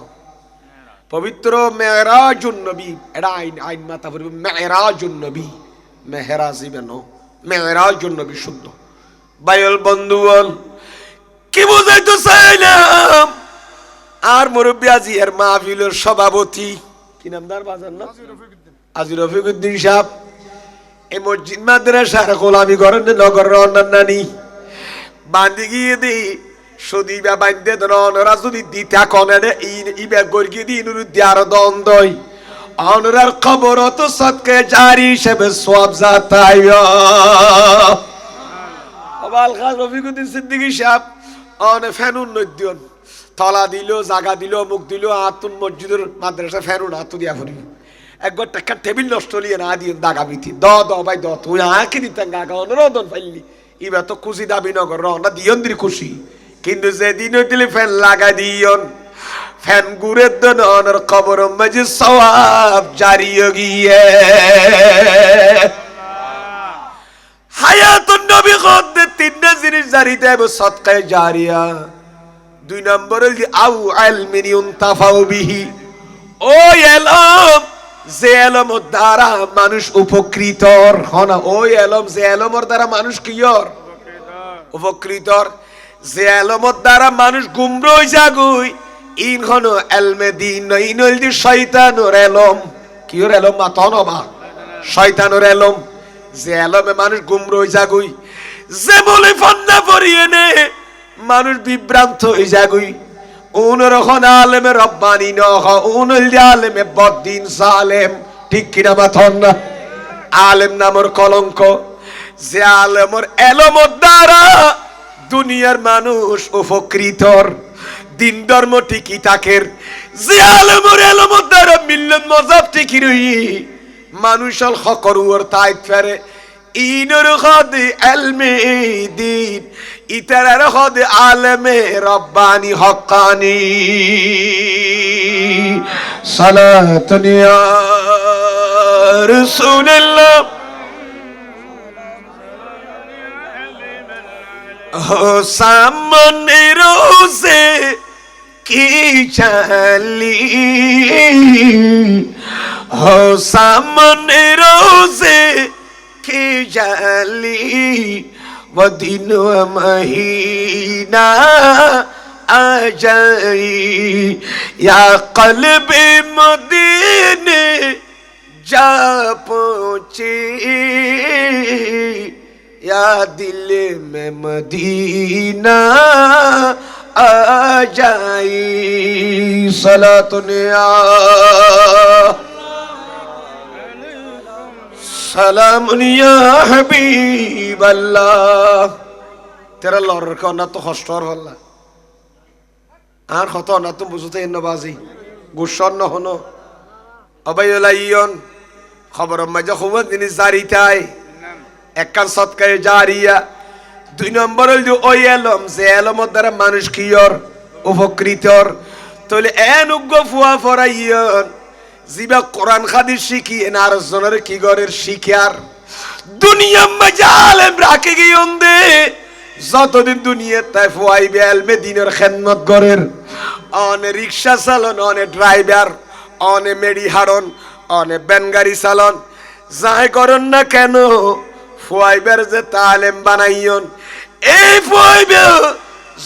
A: পবিত্র মেহরাজুন নবী এটা আইন মাতা পড়বে মেহরাজুন নবী মেহরাজ ইবেন মেহরাজুন নবী শুদ্ধ বাইল বন্ধুগণ কি বুঝাইতো চাইলাম আর মুরব্বী আজি এর মাহফিলের সভাপতি কি নামদার বাজার না আজি রফিকুদ্দিন সাহেব এই মসজিদ মাদ্রাসার গোলামি করেন নগরের অন্যান্যানি বান্ধি গিয়ে দিই সদিবা বান্ধে ধরা যদি দিতা কনে ইবে গর্গি দিন দিয়ার দ্বন্দ্বই অনরার খবর তো সদকায়ে জারি হিসেবে সওয়াব যাতাই আবাল খাস রফিকুদ্দিন সিদ্দিকী সাহেব অনে ফেনুন নদ্যন তলা দিল জায়গা দিল মুখ দিল আতুন মসজিদের মাদ্রাসা ফেনুন আতু দিয়া ফুরি একবার টাকা টেবিল নষ্ট লিয়ে না দিয়ে দাগা বিথি দ ভাই দ তুই আঁকি দিতাম গাগা অনুরোধন ফাইলি ইবা তো খুশি দাবি নগর রওনা দিয়ন দির খুশি কিন্তু যেদিন দিলে ফ্যান লাগা দিয়ন ফ্যান ঘুরে দনের কবর মাঝে সওয়াব জারি গিয়ে হায়াতুন নবী খদ্দে তিনটা জিনিস জারি দেব সদকায়ে জারিয়া দুই নম্বর হল আউ ইলমিন ইউনতাফাউ বিহি ও এলম যে এলমের দ্বারা মানুষ উপকৃত হন, ওই এলম যে এলমের দ্বারা মানুষ কি উপকৃত, যে এলমের দ্বারা মানুষ গুমরাহ জাগুই, ইন হন এলমে দিন, ইন হইল দি শয়তানুর এলম। কিওর এলম মাতনবা শয়তানুর এলম, যে এলমে মানুষ গুমরাহ জাগুই, যে বলে ফন্না পড়িয়ে নে মানুষ বিভ্রান্ত হয়ে জাগুই। উনরখন আলেমে রব্বানি নহ, উনল আলেমে বদ্দিন সালেম। ঠিক কিনা মাথন না? আলেম নামর কলঙ্ক, যে আলেমর এলমর দ্বারা দুনিয়ার মানুষ উপকৃতর, দিন ধর্ম ঠিকই থাকের। যে আলেমর এলমর দ্বারা মিল্লত মজাব ঠিকই রই, মানুষ হল হকরুয়ার তাই ফেরে। ইনর খদে এলমে দিন, ইতারার খদে আলেমে রব্বানি হক্কানি। সালাতুন ইয়া রাসূলুল্লাহ हो सामने रोज़े की चाली, हो सामने रोज़े की जाली, वो दिन व महीना आ जाई, या क़ल्ब मदीने जा पहुँची, या दिल में मदीना आ जाई। सलातुन या सलामुन या हबीब अल्लाह। तेरा लौर का ना तो हस्टर होला আর কত না তুমি বুঝতে নবাজি গুসন ন হনো অবায়লাইয়ন খবর মাঝে খবর জিনিস জারিতাই একখান সৎকারে জারিয়া। 2 নম্বর হইল ওই এলম, যে এলমের দ্বারা মানুষ কিয়র উপকৃতর। তাহলে এনুগ্য ফুয়া ফরাইয়ন জিবা কোরআন হাদিস শিখিয়ে আর জনের কি গরের শিখার দুনিয়া মাঝে আলেম রাখে গিয়ন দে যতদিন দুনিয়া তাই ফুয়াইবে এলমে দিনের খেদমত গরের। অনে রিক্সা চালন, অনে ড্রাইভার, অনে মেডি হারন, অনে ব্যানগাড়ি চালন, যাই করন না কেন ফুয়াইবার যে তালেম বানাইয়ন। এই ফুয়াইবে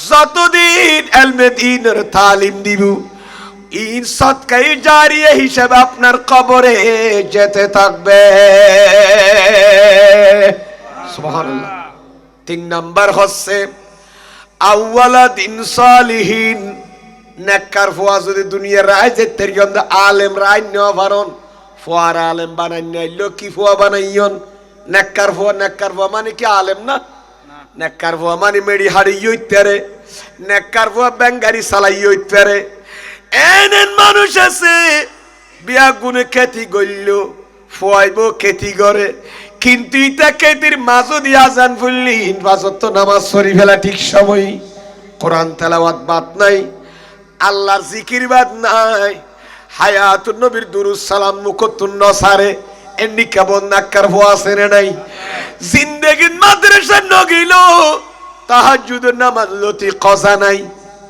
A: যতদিন এলমে দিনের তালিম দিব, ইন সদকায়ে জারিয়া হিসেবে আপনার কবরে যেতে থাকবে। সুবহানাল্লাহ। 3 নাম্বার হচ্ছে আউয়ালা দিন সালিহিন, নেককার ফুয়া যদি দুনিয়ার রায় যেতে গন্ধ আলেম রায় নেওয়া পারন, ফুয়ার আলেম বানাই নাইলো কি ফুয়া বানাইয়ন নেককার ফুয়া। নেককার ফুয়া মানে কি আলেম না? নেককার ফুয়া মানে মেডি হাড়ি ইত্যারে, নেককার ফুয়া ব্যাঙ্গারি চালাই ইত্যারে। এনেন মানুষ আছে বিয়া গুনে খেতি গইল ফুয়াইব খেতি করে, কিন্তু ইটা খেতির মাঝো দিয়ে আজান ফুললি বাজত তো নামাজ পড়ি ফেলা ঠিক সময়, কোরআন তেলাওয়াত বাদ নাই, আল্লাহর জিকির বাদ নাই, হায়াতুন নবীর দুরুদ সালাম মুখতুন নসারে। এন্ডি কেমন নাক্কার ফুয়া আছে নাই? জিন্দেগির মাদ্রাসা নগিল তাহাজ্জুদের নামাজ লতি কজা নাই।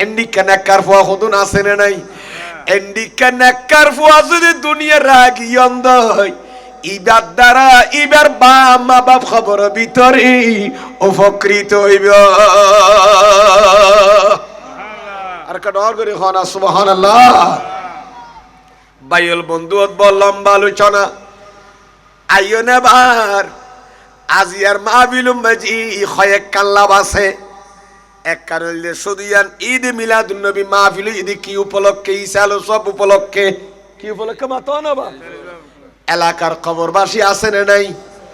A: এন্ডি কেনাক্কার ফুয়া কদুন আছে নাই? এন্ডি কেনাক্কার ফুয়া যদি দুনিয়ার রাগি অন্ধ হয়, ইবার দ্বারা ইবার মা বাপ খবর ভিতরে উপকৃত হইব। আর কাডর করে হনা সুবহানাল্লাহ। বাইল বন্ধুত বললাম আলোচনা আইয়ন এবার আজিয়ার মাহফিলুম মাজি কয়েক কাল্লাব আছে। এক কারণে সুদিয়ান ঈদ মিলাদুন নবী মাহফিল, ঈদ কি উপলক্ষে, ঈসাল সব উপলক্ষে, কি উপলক্ষে মাতো না বা এলাকার খবরবাসী আছে না নাই?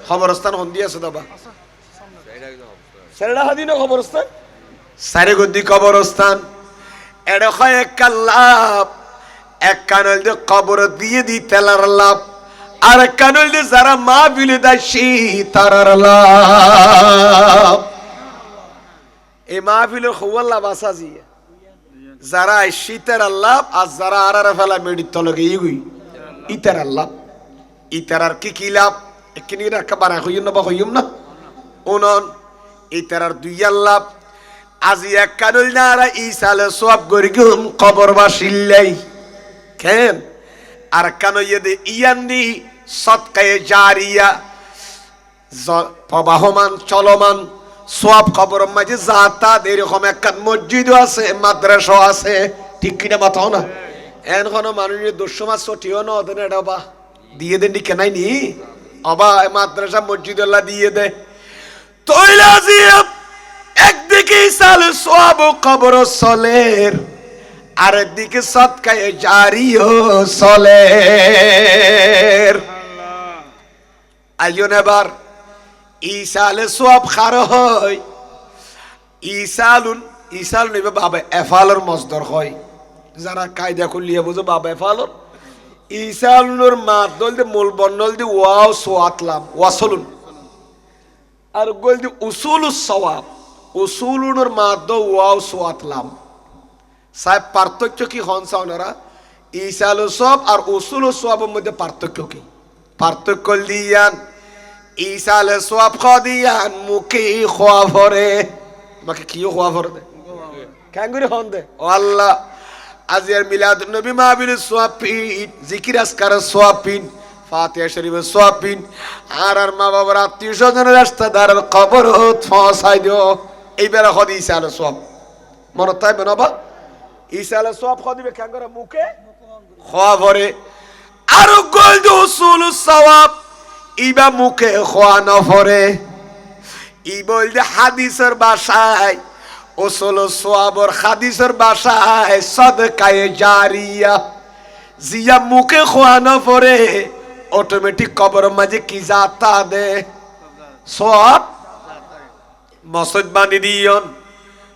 A: খবরস্থান হন্দি আছে দাবা সেরা হাদিন খবরস্থান সারে গদ্দি খবরস্থান এড়ে কয়েক কাল্লাব। এক কানল দিয়ে কবর দিয়ে দি তেলার লাভ, আর এক কানল দিয়ে যারা মাহফিলে দাসি তারার লাভ। এই মাহফিলের খবর লাভ আসা জিয়া যারা শীতের আল্লাহ, আর যারা আরারে ফেলা মেডির তলকে ইগুই ইতার আল্লাহ। ইতার আর কি কি লাভ এখানে রাখা বানা হইম না বা হইম না উনন ইতার আর 2 আল্লাহ। আজি এক কানুল নারা ইসালে সব গরি গুম কবর বাসিল্লাই কেন আর কান ইয়েদে ইয়ান্দি সদকায়ে জারিয়া প্রবাহমান চলমান সওয়াব কবর মাঝে যাতা এরকম একটা মসজিদও আছে মাদ্রাসাও আছে ঠিক কিনা মাথাও না এখন মানুষের দুঃসমাজ ছটিও না ওদের এটা বা দিয়ে দেন কেনাই নি অবা মাদ্রাসা মসজিদ আল্লাহ দিয়ে দে তৈলা জিয়া একদিকে সাল সওয়াব কবর সলের আর একদিকে সদকায়ে জারিও সলের আইন এবার ইসালে সওয়াব খার হয় ইসালুন ইবে বাবা এফালর মসদর হয় যারা কায়দা করলিয়া বুঝো বাবা এফালর ইসালুনের মাত দল দি মূল বর্ণল দি ওয়াও সোয়াতলাম ওয়াসলুন আর গোল দি উসুলুস সওয়াব উসুলুনের মাত দ ওয়াও সোয়াতলাম সাহেব পার্থক্য কি হন সাউনারা ইসালু সওয়াব আর উসুলুস সওয়াবের মধ্যে পার্থক্য কি পার্থক্য দিয়ান ইসালে সওয়াব খদিয়ান মুখে খোয়া ভরে আমাকে কিও খোয়া ভরে দে কাঙ্গুরি হন দে ও আল্লাহ আজিয়ার মিলাদ নবী মাহবিল সোয়াবিন জিকির আজকার সোয়াবিন ফাতিহা শরীফের সোয়াবিন আর মা বাবার আত্মীয় স্বজনের রাস্তাদার কবর ফসাই দিও এই বেলা খদি ইসালে সওয়াব মনে তাই বাবা ইসালে সওয়াব খদিবে কাঙ্গুরা মুখে খোয়া ভরে আর গোল দু উসুলুস সওয়াব ইবা মুখে খোয়া না ভরে ই বলতে হাদিসের ভাষায় উসুল সওয়াবর হাদিসের ভাষায় সাদকায়ে জারিয়া জিয়া মুখে খোয়া না ভরে অটোমেটিক কবর মাঝে কি যাতা দে সওয়াব মসজিদ বান্ধি দিয়ন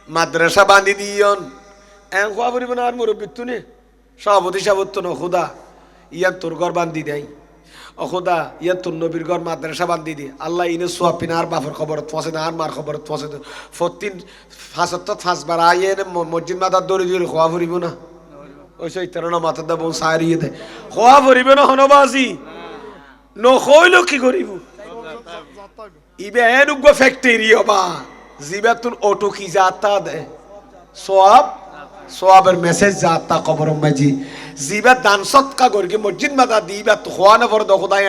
A: মাদ্রাসা বান্ধি দিয়ন এন খোয়া ভরিব না আর মুরব্বী তুনে সভাপতি সাবত্য ন খুদা ইয়ান তোর ঘর বান্ধি দেয় ও খোদা ইয়ান তোর নবীর ঘর মাদ্রাসা বান্ধি দি আল্লাহ ইনে সোয়াবিন আর বাপের খবরত পৌঁছে না আর মার খবরত পৌঁছে না ফতিন ফাঁসবার আইয়ে মসজিদ মাথার দৌড়ি দিয়ে খোয়া ভরিব না ওই সেই তেরোনা মাথার দা বউ সারিয়ে দেয় খোয়া ভরিব না হনবাজি নখইল কি করিব ইবে এনুগ ফ্যাক্টরি বা জিবা তুন অটো কি যাতা দে সোয়াব সোয়াবের মেসেজ যাতা কবর মাঝি জিবা দান সৎকা করকে মসজিদ মাথা দিবা তো খোয়া না পর দেখো তাই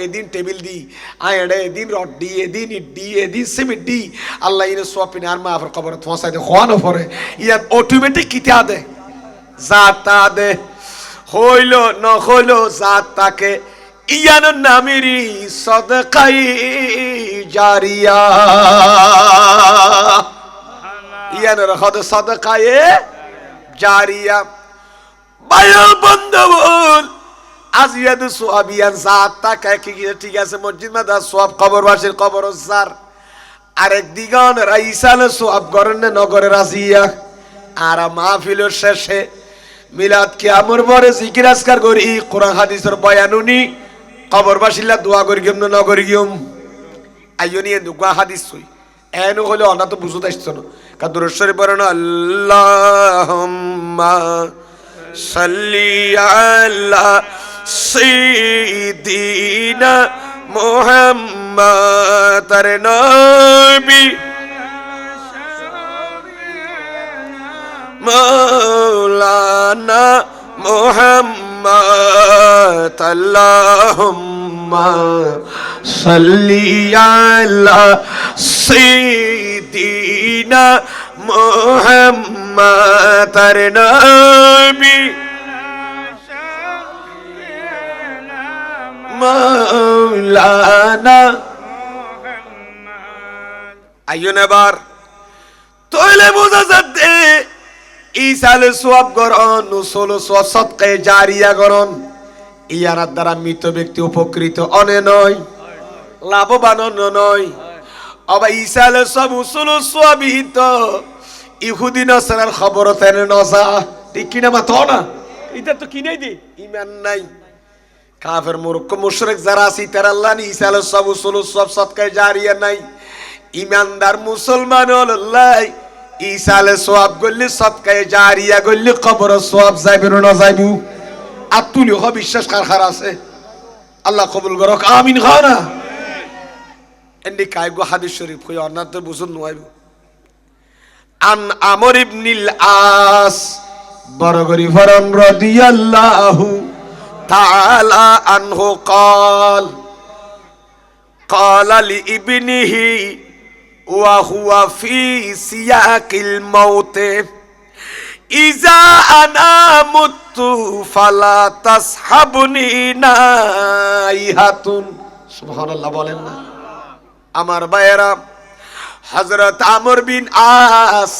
A: এদিন টেবিল দি আয় এদিন রড দি এদিন ইট দি এদিন সিমেন্ট দি আল্লাহ ইনে সোয়াবিন আর মা আফর কবর ফসাই দে খোয়া না পরে ইয়া অটোমেটিক কিতা দে যাতা দে হইল ন হইল যাতাকে ইয়ান নামেরি সদকাই জারিয়া ইয়ান রহদ সদকায়ে জারিয়া বায়ল বন্ধুবল আজিয়াদু সোয়াবিয়ান যাতা কি ঠিক আছে মসজিদ মাদা সোয়াব কবরবাসীর কবর সার আরেক দিগন রাইসাল সোয়াব গরনে নগরে রাজিয়া আর মাহফিলের শেষে মিলাদ কি আমর পরে জিকির আজকার করি কোরআন হাদিসের বয়ানুনি কবরবাসীলা দোয়া করি গেম না করি গেম আইয়নি দোয়া হাদিস কই এনো হলে অনা তো বুঝতে আসছো না কাদুরশ্বরী পড়ানো আল্লাহুম্মা সাল্লি আলা সাইয়্যিদিনা মুহাম্মাদ তার নবী মাওলানা মুহাম্মাদ আল্লাহুম্মা সাল্লি আলা সাইয়্যিদিনা মুহাম্মাদ তার নবী মাওলানা আইয়ুন এবার তোইলে বোঝা যাচ্ছে ইসালে সোয়াব গরন উসুল সোয়াব সদকায়ে জারিয়া গরন ইয়ার দ্বারা মৃত ব্যক্তি উপকৃত অনে নয় লাভবান নয় আবা ইসালে সব উসুল সোয়াবিত ইহুদি নাসারার খবর তেনে নজা ঠিক কিনা মাথা না এটা তো কিনেই দি ঈমান নাই কাফের মুরক্ক মুশরিক যারা আছে তারা আল্লাহ নি ইসালে সব উসুল সোয়াব সদকায়ে জারিয়া নাই ঈমানদার মুসলমান আল্লাহ ইসালে সোয়াব গল্লি সদকায়ে জারিয়া গল্লি কবর সোয়াব যাইবে না যাইবু আতুলি হ বিশ্বাস কার আছে আল্লাহ কবুল করক আমিন খানা এন্ডি কাইগো হাদিস শরীফ কই অনাত বুঝুন নয়াইবু আন আমর ইবনিল আস বরগরি ফরম রাদিয়াল্লাহু তাআলা আনহু قال لابنه وهو في سياق الموت إذا أنا مت فلا تصحبني نائحة সুবহানাল্লাহ বলেন না আমার ভাইয়েরা হযরত আমর বিন আস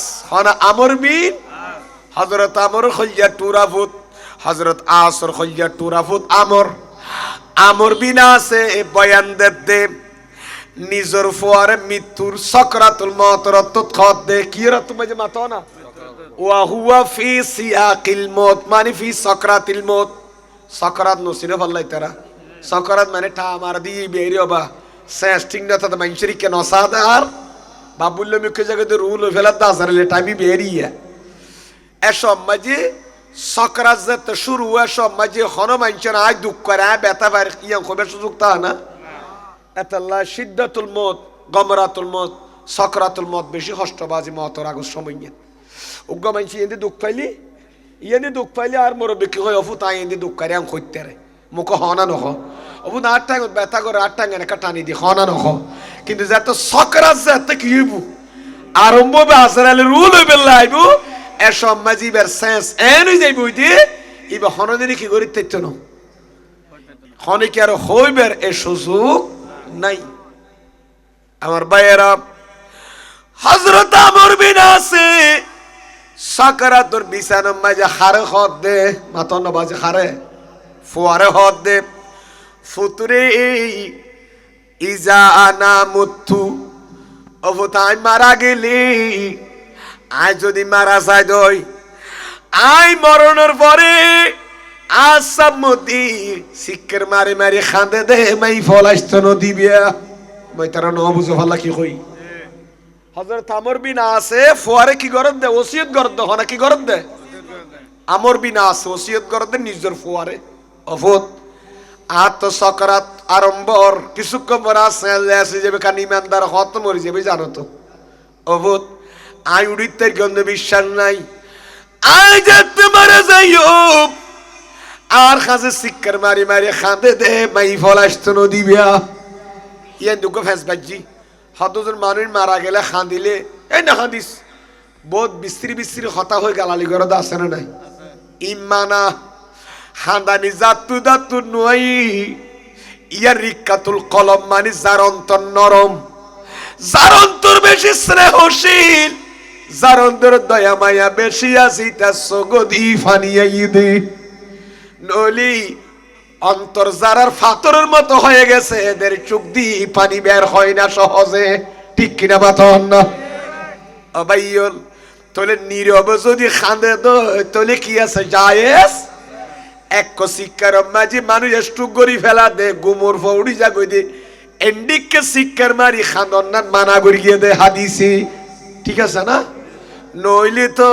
A: হযরত আমর খলিয়া তুরাফুত হযরত আসর খলিয়া তুরাফুত আমর বিন আসে বয়ান দে নিজর ফুয়ারে মৃত্যুর সকরাতুল মওত রতত খত দে কি রত মাঝে মাতো না ওয়া হুয়া ফি সিয়াকিল মওত মানে ফি সকরাতিল মওত সকরাত নসিরে আল্লাহ তারা সকরাত মানে ঠা মার দি বেরিও বা সেস্টিং না তা মাইনশরি কে নসাদার বাবুল্লে মুখে জায়গাতে রুল ফেলা দাসারলে টাইমি বেরিয়া এসব মাঝে সকরাত যে শুরু এসব মাঝে হন মাইনশন আজ দুঃখ করে বেতা বার ইয়াং খবে সুযোগ তা না এতাল্লাহ সিদ্দাতুল মওত গমরাতুল মওত সকরাতুল মওত বেশি কষ্টবাজি মওতর আগর সময় উগ্র মাইনছি এনে দুঃখ পাইলি আর মুরব্বি কি হয় অফু তাই এনে দুঃখ করে আং কইতে রে মুখ হনা নখ অবু না আটটা বেতা করে আটটা এনেকা টানি দি হনা নখ কিন্তু যত সকরাত যাতে কি হইব আরম্ভ বে আসরালে রুল হইবে লাইব এসব মাজিবের সেন্স এনই যাইব দি ইবা হনদিনে কি করি তেত ন হনে কি আর হইবের এ সুযোগ নাই আমার ভাইয়েরা হযরত আমর বিন আসে সাকারাতুর বিছানার মাঝে হারে হদ দে মাতন বাজে হারে ফুয়ারে হদ দে ফুতুরে ইজা আনা মুতু অবতাই মারা গেলি আই যদি মারা যায় দই আই মরণের পরে আসামতি সিক্কের মারি মারি খান্দে দে মাই ফলাইস্ত নদী বিয়া মই তারা ন বুঝো ভালা কি কই হযরত আমর বিন আসে ফুয়ারে কি গরদ দে ওসিয়ত গরদ দে হনা কি গরদ দে আমর বিন আসে ওসিয়ত গরদ দে নিজের ফুয়ারে অফত আত সকরাত আরম্ভর কিছুক্ষণ পর আসে যাবে কান ইমানদার হত মরি যাবে জানো তো অফত আই উড়িতের গন্ধ বিশ্বাস নাই আই যেতে মারা যাইও আর খাজে সিক্কার মারি মারি খান্দে দে মাই ফলাইস্ত নদী বিয়া ইয়ান দুঃখ ফেস বাজি হতজন মানুষ মারা গেলে খান্দিলে এই না খান্দিস বহুত বিস্ত্রি হতা হয়ে গালালি গরদ আছে না নাই ইমানা খান্দানি জাতু নয় ইয়ার রিক্কাতুল কলম মানে যার অন্তর নরম যার অন্তর বেশি স্নেহশীল যার অন্তর দয়া মায়া বেশি আছে তার সগদি ফানিয়াই দে নলি অন্তর যারার ফাতরের মতো হয়ে গেছে এদের চোখ দিয়ে পানি বের হয় না সহজে ঠিক কিনা বাতন না অবাইল তোলে নীরব যদি খান্দে তোলে কি আছে জায়েজ এক শিক্ষার মাঝে মানুষ একটু গড়ি ফেলা দে গুমর ফৌড়ি যা কই দে এন্ডিককে শিক্ষার মারি খান্দন না মানা করি গিয়ে দে হাদিসে ঠিক আছে না নইলে তো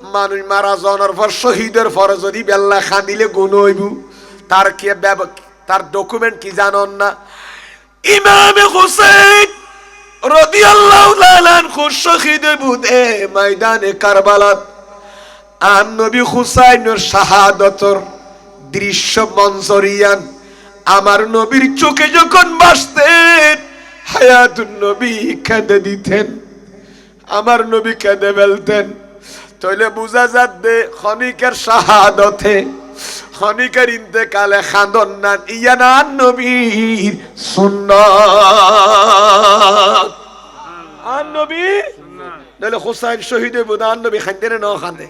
A: মানুষ মারা যাওয়ার পর শহীদের পর যদি বেল্লা খান্দিলে গুণ হইব তার কি তার ডকুমেন্ট কি জানন না ইমামে হুসাইন রাদিয়াল্লাহু তাআলা আনহু শহীদ বুদে ময়দানে কারবালাত আর নবী হুসাইনের শাহাদাতর দৃশ্য মঞ্জরিয়ান আমার নবীর চোখে যখন ভাসতেন হায়াতুন নবী কেঁদে দিতেন আমার নবী কেঁদে ফেলতেন তাইলে বুঝা যাবে খনিকের শাহাদতে খনিকের ইন্তেকালে খান্দন না ইয়ানা নবীর সুন্নাত আর নবী তাহলে হুসাইন শহীদ বুদা আর নবী খান্দেন না খান্দে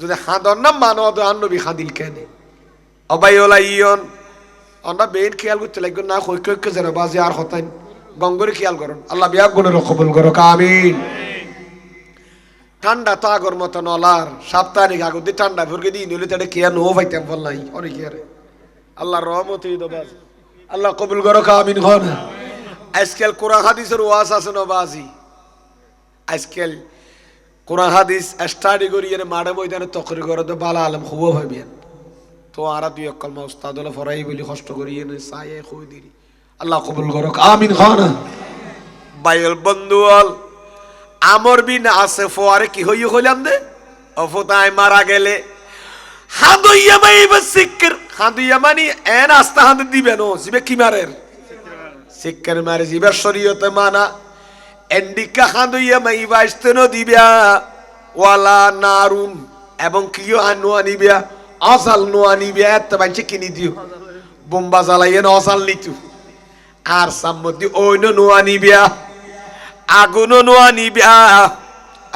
A: যদি খান্দন না মানো তো আর নবী খান্দিল কেন অবাইলা ইয়ন আমরা বেন খেয়াল করতে লাগবে না কৈক যেন বাজে আর হতাইন গঙ্গরে খেয়াল করুন আল্লাহ বিয়া গুণের কবুল করো আমিন ঠান্ডা তো আগর মতো নলার সাপ্তাহিক আগর দিয়ে ঠান্ডা ভরকে দিই নইলে তাহলে কে নো পাইতাম বল নাই অনেক আরে আল্লাহ রহমত বাজ আল্লাহ কবুল করো আমিন ঘর আজকাল কোরআন হাদিসের ওয়াজ আছে না বাজি আজকাল কোরআন হাদিস স্টাডি করি এনে মাঠে ময়দানে তকরি করে তো বালা আলম খুব ভাবিয়েন তো আর দুই এক কলমা উস্তাদ হলে ফরাই বলি কষ্ট করি এনে সায়ে খুব দিলি আল্লাহ কবুল করো আমিন ঘর বাইল বন্ধুয়াল আমর বিন আসে ফোয়ারে কি হইলাম দে অফতায় মারা গেলে হাঁদইয়া মাইবা সিক্কের হাঁদইয়া মানি এন আস্তা হাঁদ দিবে নো জিবে কি মারের সিক্কের মারে জিবার শরীয়তে মানা এন্ডিকা হাঁদইয়া মাইবা ইস্তেনো দিবা ওয়ালা নারুন এবং কিও নোয়া নিবিয়া অজাল নোয়া নিবিয়া এত বাঞ্চে কিনি দিও বোম্বা জ্বালাইয়েন অজাল নিতু আর সাম্মতি ওইন নোয়া নিবিয়া আগুন নোয়া নিবিয়া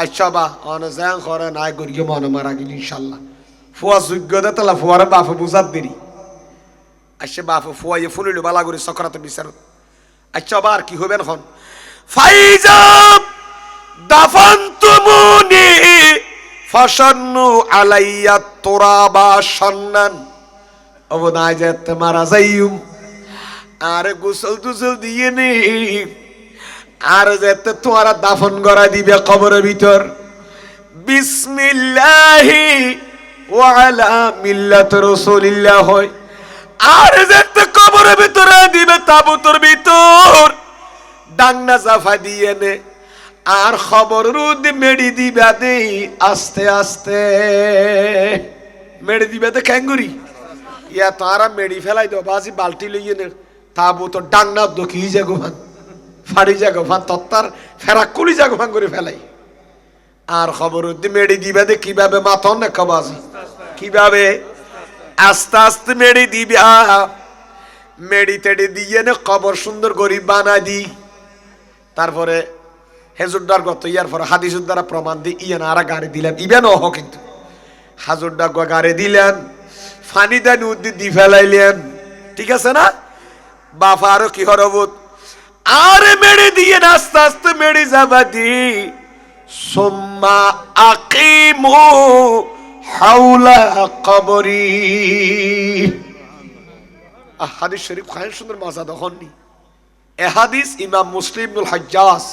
A: আচ্ছা বা অনজান করে নাই গরিয়ে মনে মারা গেল ইনশাল্লাহ ফুয়া যোগ্যতা তালা ফুয়ারে বাপে বুঝাত দেরি আচ্ছা বাপে ফুয়াইয়ে ফুলিল বালা করে সকরাতে বিচার আচ্ছা আবার কি হবেন এখন ফাইজা দাফান্তুমুনি ফাশান্নু আলাইয়া তুরাবা শান্নান অবদায় যেতে মারা যাইম আর গোসল টুসল দিয়ে নে আর যেতে তোরা দাফন করা দিবে কবরের ভিতর বিসমিল্লাহি ওয়া আলা মিল্লাত রাসূলিল্লাহ হয় আর যেতে কবরের ভিতরে দিবে তাবুতের ভিতর ডান্না জাফা দিয়ে নে আর খবর রুদ মেডি দিবা দে আস্তে আস্তে মেডি দিবা দে ক্যাঙ্গুরি ইয়া তারা মেডি ফেলাই দাও বাজি বালতি লইয়ে নে তাবুত ডান্না দকি যাগো ভান ফাড়ি যাগো ভান তত্তার ফেরা কুলি যাগো ভান করে ফেলাই আর খবর রুদ মেডি দিবা দে কিভাবে মাথন না কবাজি কিভাবে আস্তে আস্তে মেডি দিবা মেডি তেডি দিয়ে নে কবর সুন্দর করে বানা দি তারপরে হেজুরদার গত ইয়ার পরে হাদিসুর দ্বারা প্রমাণ দিয়ে ইয়ান আর গাড়ি দিলেন ইবেন অহ কিন্তু হাজুরডা গাড়ি দিলেন ফানি দেন উদ্দি দি ফেলাইলেন ঠিক আছে না বাফা আরো কি হরবত আরে মেরে দিয়ে আস্তে আস্তে মেরে যাবা দি সুম্মা আকিমু হাওলা কবরি হাদিস শরীফ খায় সুন্দর মজা দখননি এ হাদিস ইমাম মুসলিম ইবনুল হাজ্জাজ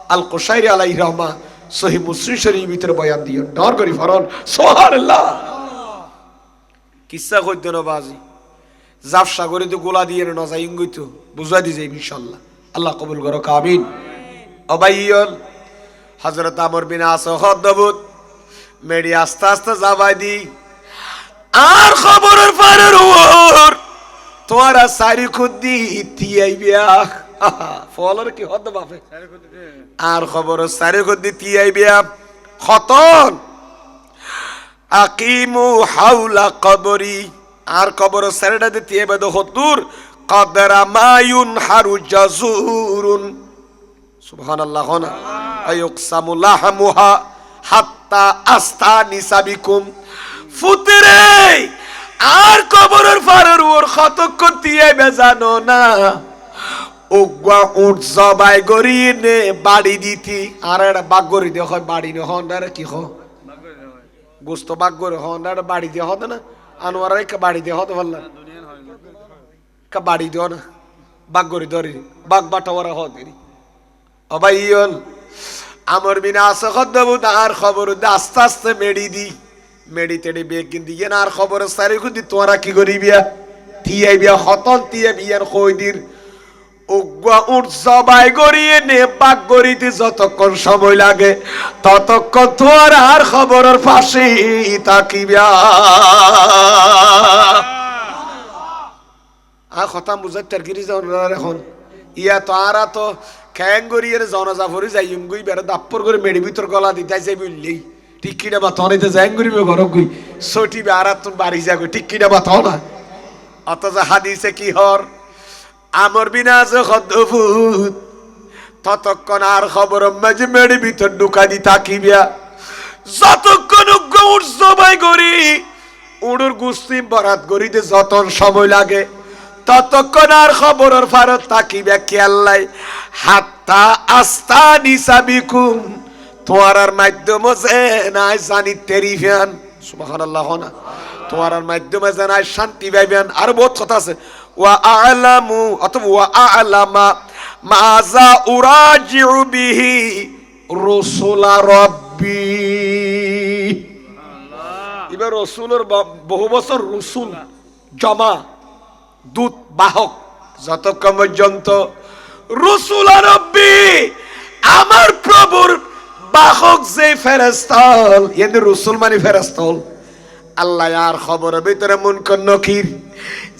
A: আল কুশাইরি আলাইহি রাহমা সহিহ মুসলিম শরীফের ভিতরে বয়ান দিও ডর করি ফরন সুবহানাল্লাহ কিসসা কইতো না বাজি জাফসা করে তো গোলা দিয়ে না যাই ইঙ্গিত বুঝাই দি যাই ইনশাআল্লাহ আল্লাহ কবুল করো আমিন অবাইয়ল হযরত আমর বিন আস খদ্দবুত মেডি আস্তে আস্তে যাবাই দি আর খবরের ফারের ওর তোরা সারি খুদ্দি তিয়াইবিয়া ফলর কি হদ বাপে আর খবর সারি খুদ্দি তিয়াইবিয়া খতন আকিমু হাওলা কবরি আর কবর সারিটা দি তিয়াইবে দো হতুর কদরা মায়ুন হারু জাজুরুন সুবহানাল্লাহ না আয়ুকসামু লাহমুহা হাত্তা আস্তানিসা বিকুম ফুতরে আর কবরের ফারের ওর কতক দিয়ে বেজানো না ওগা উঠ জবাই গরিয়ে নে বাড়ি দিতি আর একটা বাগ গরি দিয়ে হয় বাড়ি নে হন আর কি হ গোস্ত বাগ গরি হন আর বাড়ি দিয়ে হতো না আনোয়ার কা বাড়ি দিয়ে হতো ভাল্লা কা বাড়ি দিও না বাগ গরি ধরি বাগ বাটা ওরা হতেরি অবাইয়ল আমর বিনা আসে খদ্দবুত আর খবর আস্তে আস্তে মেডি দি মেডি তেডি বেগিন দিয়ে না আর খবর সারি খুদি তোরা কি করিবিয়া তিয়াই বিয়া হতন তিয়া বিয়ার কইদির ওগা উঠ জবাই গরিয়ে নে বাগ গরিতে যতক্ষণ সময় লাগে ততক্ষণ তোরা আর খবরের পাশে তাকিবিয়া আর কথা বুঝাই তারগিরি যাও এখন ইয়া তারা তো খ্যাঙ্গরিয়ের জনজাফরি যাইম গই বেড়া দাপ্পর করে মেডি ভিতর গলা দিতে যাই বললেই টিকিটা বা তনিতে যাই করিবে ঘরক গই সটি বেড়া তোর বাড়ি যাগো টিকিটা বা তও না অথচ হাদিসে কি হর আমর বিনাজ খদ্দফুত ততক্ষণ আর খবর মাঝে মেডি ভিতর ঢুকা দি তাকিবিয়া যতক্ষণ উঠ জবাই করি উড়ুর গুস্তি বরাত করিতে যত সময় লাগে ততক্ষণ আর খবরের ফারত তাকিবে খেয়াল্লাই হাত্তা আস্তা নিসাবিকুম তোমার মাধ্যমে যে নাই জানি তেরিফান সুবহানাল্লাহ না তোমার মাধ্যমে যে নাই শান্তি পাইবেন আর বহুত কথা আছে ওয়া আ'লামু অথবা ওয়া আ'লামা মাযা উরাজিউ বিহি রাসূলা রাব্বি এবার রাসূলের বহু বছর রাসূল জমা দূত বাহক যতক্ষণ পর্যন্ত রাসূল রাব্বি আমার প্রভুর বাহক যে ফেরেশতা এনে রাসূল মানে ফেরেশতা আল্লাহ আর খবরের ভিতরে মুনকার নকির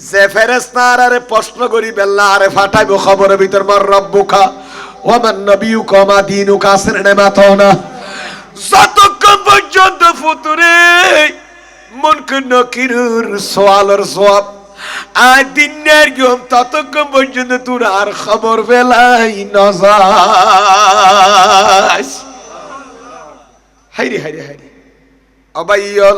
A: যে ফেরেশতা আরে প্রশ্ন করি বেল্লা আরে ফাটাইব খবরের ভিতর মার রব্বুকা ওয়া মান নবিয়ুকা মা দীনুকা আসরে মাতনা যতক্ষণ পর্যন্ত ফুতুরে মুনকার নকিরের সওয়ালের জবাব আর দিনের গম ততক্ষণ পর্যন্ত তোর আর খবর বেলাই নজাস হাইরে হাইরে হাইরে অবাইল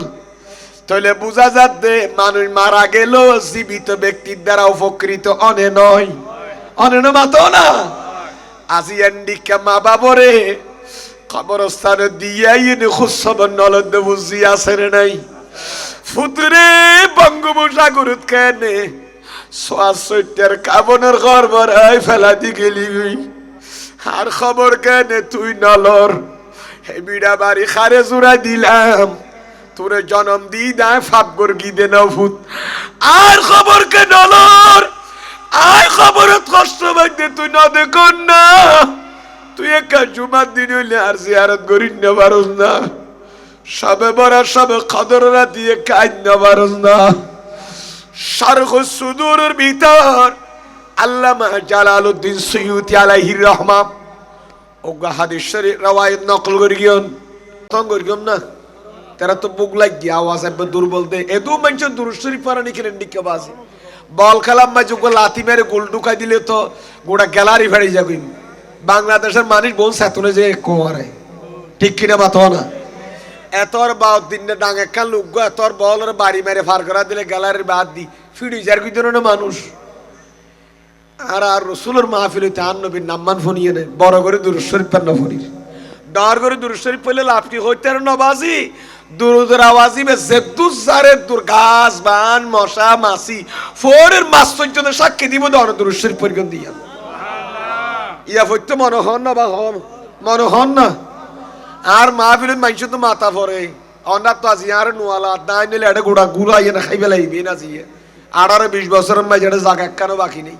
A: তাহলে বুঝা যাচ্ছে মানুষ মারা গেল জীবিত ব্যক্তির দ্বারা উপকৃত অনে নয় অনে মাতো না আজি এন্ডিকা মা বাবরে কবরস্থানে দিয়াই খুশবন নলদ বুঝি আছে নাই ফুতুরে বঙ্গোপসাগর কেনে সোয়াশটার কাবনের ঘর ভরাই ফেলা দি গেলি আর খবর কেনে তুই নলর হে বিড়া বাড়ি খারে জোড়া দিলাম তোরে জন্ম দি দায় ফাপগর গিদে নাও ভূত আর খবর কে নলর আর খবরত কষ্ট বাজতে তুই না দেখুন না তুই একা জুমার দিন হইলে আর জিয়ারত করিস না পারস না সবে বড় সবে কদর দিয়ে কাজ না পারস না শারখ সুদূরের ভিতর আল্লামা জালালউদ্দিন সুয়ুতি আলাইহির রহমা ওগা হাদিস শরীফ রওয়ায়াত নকল করিয়ন তং করিয়ম না তারা তো বুক লাগি আওয়াজ হবে দুর্বল দে এদু মানুষ দুরূদ শরীফ পড়ানি কেন নিকে বাজে বল খেলাম মা যুগ লাথি মেরে গোল ঢুকাই দিলে তো গোটা গ্যালারি ফেড়ে যাবে বাংলাদেশের মানুষ বহু সেতনে যে কোয়ারে ঠিক কিনা মাতো না এতর বাউ দিন ডাঙে কান লুক এতর বলের বাড়ি মেরে ফার করা দিলে গ্যালারির বাদ দি ফিডি যার কি ধরনের মানুষ আর আর রসুলের মাহফিল হইতে আর নবীর নাম্মান ফোনিয়ে নেয় বড় করে দুরূদ শরীফ পান ফোনির ডর করে দুরূদ শরীফ পড়লে লাভটি হইতে আর নবাজি দুরুদের আওয়াজি বে জেদ্দুস জারের দুর গাছ বান মশা মাছি ফোরের মাছ পর্যন্ত সাক্ষী দিব দর দুরূদ শরীফ পর্যন্ত দিয়া ইয়া হইতে মনোহন না বা মনোহন না আর মাহফিলের মানুষ তো মাথা পরে অনার তো আজি আর নোয়ালা দাই নিলে এটা গোড়া গুলো আইয়ে না খাইবে লাগবে না জিয়ে 18-20 বছরের মাঝে এটা জায়গা একখানো বাকি নেই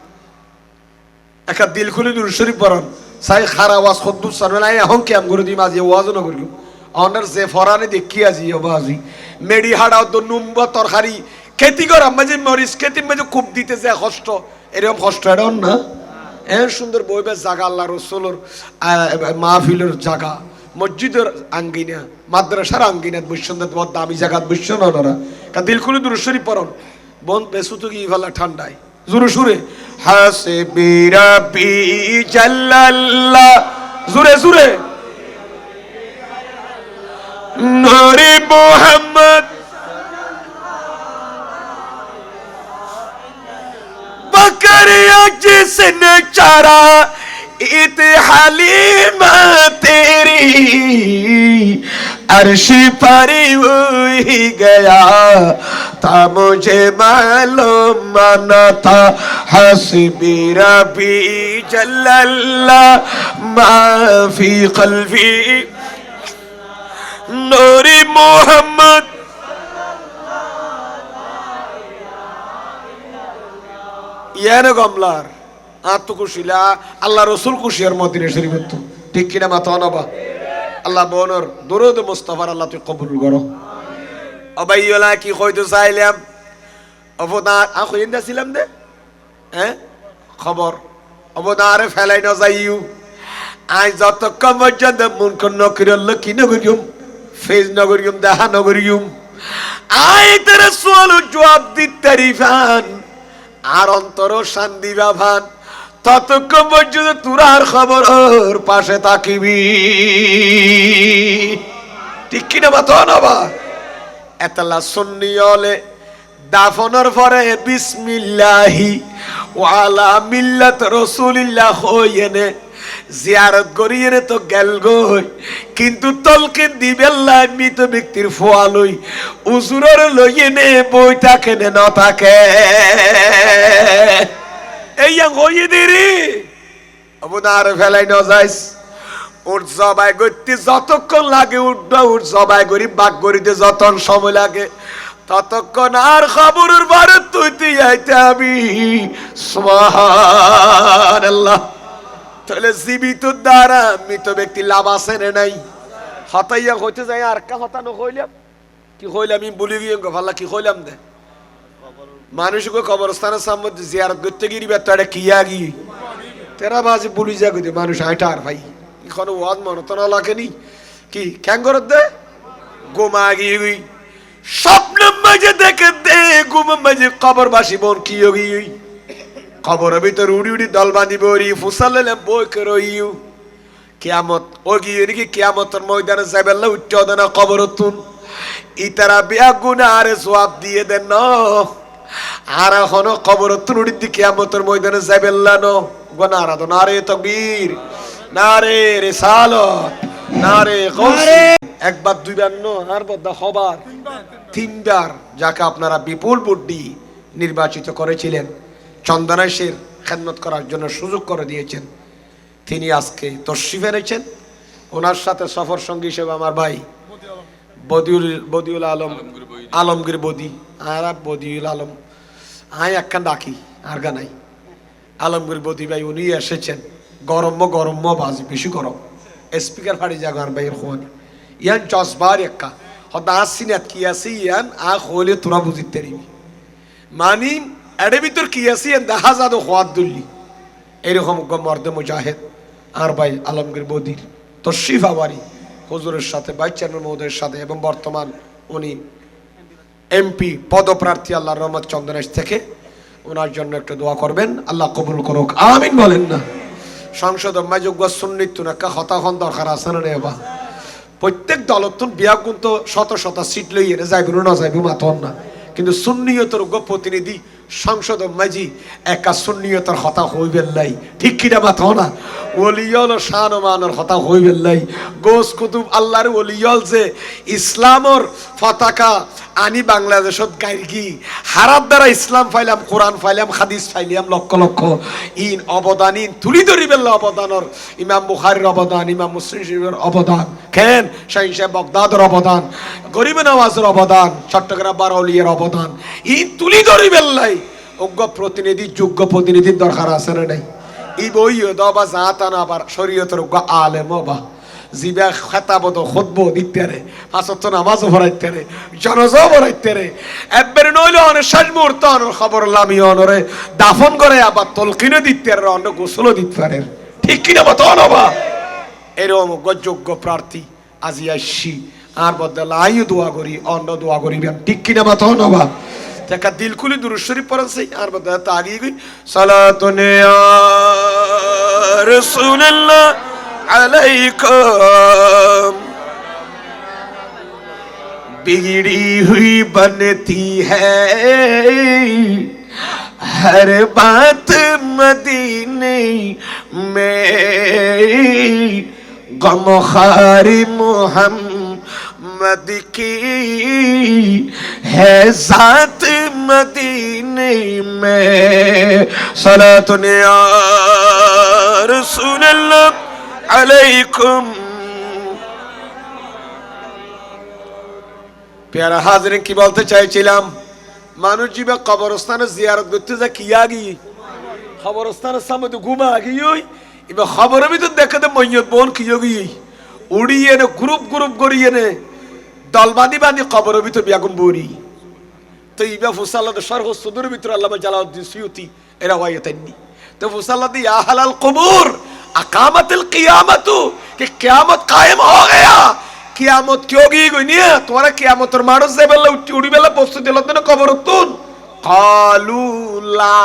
A: একটা দিল খুলে দুরূদ শরীফ পড়ান সাই খারা ওয়াজ খদ্দুস সারলাই এখন কেম করে দিই মাঝে ওয়াজও না করিও অনার যে ফরানে দেখি আজি বাজি মেডি হাড়াও তো নুম্বা তরকারি খেতি করা মাঝে মরিচ খেতি মাঝে খুব দিতে যে কষ্ট এরকম কষ্ট এরকম না এর সুন্দর বইবে জায়গা আল্লাহ রসুলের মাহফিলের জায়গা মসজিদের আঙ্গিনা মাদ্রাসার আঙ্গিনাত বৈশ্যন্দাত বড় দামি জায়গাত বৈশ্য নরা কা দিল খুলে দুরূদ শরীফ পড়ন বন বেসুতো কি ভালা ঠান্ডায় জোরে সুরে হাসবি রাব্বি জাল্লাল্লাহ জোরে জোরে নূরে মুহাম্মদ बकरिया जिसने चारा इत हलीमा तेरी अर्श पर हुई गया था मुझे मालूम न था हस्बी रब्बी जल्लल्लाह मा फी क़ल्बी नूरे मोहम्मद ইয়ারে গমলার আত্ম খুশিলা আল্লাহ রসুল খুশিয়ার মদিনা শরীফের তো ঠিক কিনা মাথা নবা আল্লাহ বনর দরুদ মুস্তাফার আল্লাহ তুই কবুল করো অবাইলা কি কইতে চাইলাম অবদার কইন্দা ছিলাম দে হ্যাঁ খবর অবদারে ফেলাই না যাইও আই যতক্ষণ পর্যন্ত মন কোন করিল কি নগরিয়ম ফেজ নগরিয়ম দাহা নগরিয়ম আই তোর সোয়াল জবাব দিতে রিফান আর অন্তর শান্তি বাভান ততক্ষণ পর্যন্ত তোর খবর ওর পাশে তাকিবি ঠিক কিনা মাতো নবা এতলা সুন্নি হলে দাফনের পরে বিসমিল্লাহি ওয়ালা মিল্লাত রাসূলিল্লাহ হইনে জিয়ারত করিয়ে তো গেল গই কিন্তু তলকিন দিবেল্লা মৃত ব্যক্তির ফোয়ালই উজুরের লইয়ে নে বই থাকে না থাকে এই হইয়ে দিরি অবদার ফেলাই ন যাইস ওর জবাই করতে যতক্ষণ লাগে উঠবা ওর জবাই করি বাক করিতে যতক্ষণ সময় লাগে ততক্ষণ আর খবরের বারে তুই আইতে আমি সুবহানাল্লাহ তাহলে জীবিত দ্বারা মৃত ব্যক্তি লাভ আছে না নাই হতাইয়া হইতে যায় আর কা হতানো হইলাম কি কইলাম আমি বলি গিয়ে ভাল্লা কি কইলাম দে মানুষকে কবরস্থানের সামনে জিয়ারত করতে গিয়ে বেতারে কিয়া গিয়ে তেরা বাজে বলি যা গিয়ে মানুষ আইটা আর ভাই এখন ওয়াজ মনত না লাগেনি কি ক্যাং করত দে গোমা গিয়ে গই স্বপ্ন মাঝে দেখে দে গুম মাঝে কবরবাসী বোন কি গিয়ে কবরের ভিতর উড়ি উড়ি দল বাঁধিব রি ফুসালে বই করইউ কিয়ামত ও গিয়ে কি কিয়ামতের ময়দানে যাবেল্লা উঠতে হবে না কবরতুন ইতারা বিয়া গুনা আরে জবাব দিয়ে দেন না আর এখনো কবরতুন উড়ি দি কিয়ামতের ময়দানে যাবেল্লা ন গুনা আরাধ না রে তাকবীর না রে রিসালাত না রে কওসি একবার দুইবার ন আর বদা খবর তিনবার যাকে আপনারা বিপুল ভোট দিয়ে নির্বাচিত করেছিলেন চন্দনাইশের খেদমত করার জন্য সুযোগ করে দিয়েছেন তিনি আজকে তশরিফ এনেছেন ওনার সাথে সফর সঙ্গী হিসেবে আমার ভাই বদিউল আলম আলমগীর বদি আর বদিউল আলম আয় একখান ডাকি আর গা নাই আলমগীর বদি ভাই উনি এসেছেন গরম বাজি বেশি গরম স্পিকার ফাড়ি জাগার ভাইয়ের খোয়ানি ইয়ান জজবার একা হদা আসিনাত কি আছে ইয়ান আ হলে তোরা বুঝিতে পারিবি মানি এর ভিতর কি আছে ইয়ান দেখা যাদো খোয়াদ দুল্লি এরকম মর্দে মুজাহিদ আর ভাই আলমগীর বদির তশরিফ আওয়ারি হুজুরের সাথে ভাইস চেয়ারম্যান মহোদয়ের সাথে এবং বর্তমান উনি এমপি পদপ্রার্থী আল্লাহর রহমত চন্দনাইশ থেকে ওনার জন্য একটু দোয়া করবেন আল্লাহ কবুল করুক আমিন বলেন না সংসদ যোগ্য সুন্নিত নাকা হতাহন দরকার আছে না নেবা প্রত্যেক দলতুন বিয়াগুন তো শত শত সিট লই এনে যাইব না যাইব মাতন না কিন্তু সুন্নিয়তের যোগ্য প্রতিনিধি সংসদ মাঝি একা সুন্নিয়তের হতা হইবেন নাই ঠিক কিনা মাথা না ওলিয়ল শান ও মানের হতা হইবেন নাই গোস কুতুব আল্লাহর ওলিয়ল যে ইসলামর পতাকা আনি বাংলাদেশত গাইগি হারাত দ্বারা ইসলাম ফাইলাম কোরআন ফাইলাম হাদিস ফাইলাম লক্ষ লক্ষ ইন অবদান ইন তুলি ধরিবেন অবদানর ইমাম বুখারীর অবদান ইমাম মুসলিম শরীফের অবদান কেন শাহী সাহেব বাগদাদের অবদান গরিব নওয়াজের অবদান চট্টগ্রাম বারৌলিয়ার অবদান ইন তুলি ধরিবেন নাই যোগ্য প্রতিনিধির দরকার আছে না নাই ই বই দবা জাতান আবার শরীয়তের যোগ্য আলেম বা জিবা খেতাবত খুতব দিতে রে পাঁচত নামাজ পড়াইতে রে জানাজা পড়াইতে রে একবারে নইলে অনেক শেষ মুহূর্ত অনেক খবর লামি অনরে দাফন করে আবার তলকিনে দিতে রে অন্য গোসলও দিতে পারে ঠিক কিনা মতো অনবা এরকম যোগ্য প্রার্থী আজি আসছি আর বদলা আইও দোয়া করি অন্য দোয়া করিবেন ঠিক কিনা মতো অনবা দেখা দিল খুলি দুরূদ শরীফ পড়েন সেই আর বদলা তা আগে গই সালাতুন ইয়া রাসূলুল্লাহ अलैकुम बिगड़ी हुई बनती है हर बात मदीने में गमखारी मोहम्मद की है जात मदीने में सलातुन या रसूलल्लाह আলাইকুম প্যারা হাজরিন কি বলতে চাইছিলাম মানুষ জীবে কবরস্থানে জিয়ারত করতে যা কিয়া গিয়ে কবরস্থানের সামনে তো ঘুমা গিয়ে এবার খবরের ভিতর দেখে তো মৈয়ত বোন কিয় গিয়ে উড়িয়ে নে গ্রুপ করিয়ে নে দল বাঁধি কবরের ভিতর বিয়াগুন বরি তো ইবা ফুসাল্লাহ সর্ব সুদূর ভিতর আল্লামা জালাউদ্দিন সুয়ুতি এরা ওয়াইতাইনি তো ফুসাল্লাহ ইয়া হালাল কবর अकामतल कियामतु कि कियामत कायम हो गया कियामत क्यों गई गनिया तुम्हारा कियामतर मानुष से बेला उड़ी बेला पोस्ट दिलत ना कबरतुन कालू ला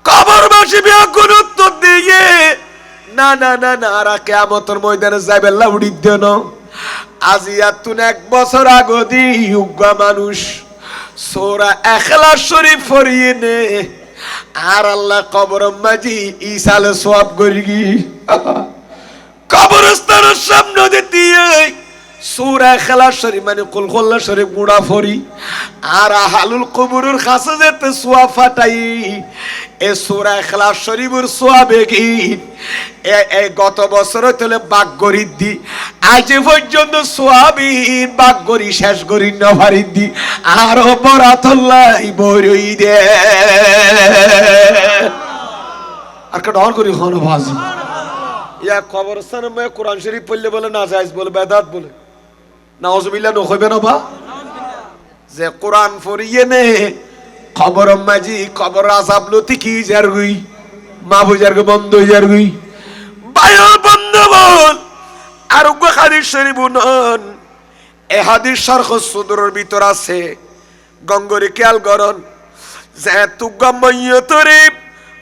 A: कबरबासी बिया गुरुत्व दिए ना आरा कियामतर ময়দানে যাই বেলা উড়ি দেন আজিয়া তুন এক বছর আগদি উগ্গা মানুষ সূরা ইখলাস শরীফ পড়িয়ে নে আর আল্লাহ কবর মাঝি ঈসালে সওয়াব করিগি কবরস্থানের সামনে দিয়ে সূরা ইখলাস শরীফ মানে কুল হুয়াল্লাহ শরীফ গুড়া ফরি আর আহলুল কবরের কাছে যেতে সওয়াব ফাটাই এ সূরা ইখলাস শরীফের সওয়াবে কি এ গত বছর হইলে বাগগরি দি আজ পর্যন্ত সওয়াবিন বাগগরি শেষ করি না পারি দি আর বরাতুল্লাহ বরই দে আর কা ডর করি খানো ভাজি ইয়া কবরস্থানে মে কোরআন শরীফ পড়লে বলে না জায়েজ বলে বেদাত বলে নাউজুবিল্লাহ নখবে না বা যে কোরআন পড়িয়ে নে খবর মাঝি খবর আজাব লতি কি যার গুই মা বুঝার গো বন্ধ হয়ে যার গুই বায়ু বন্ধ বল আর হাদিস শরীফ নন এ হাদিস শরহ সুদুরের ভিতর আছে গঙ্গরে খেয়াল করন যে তুগময় তোরে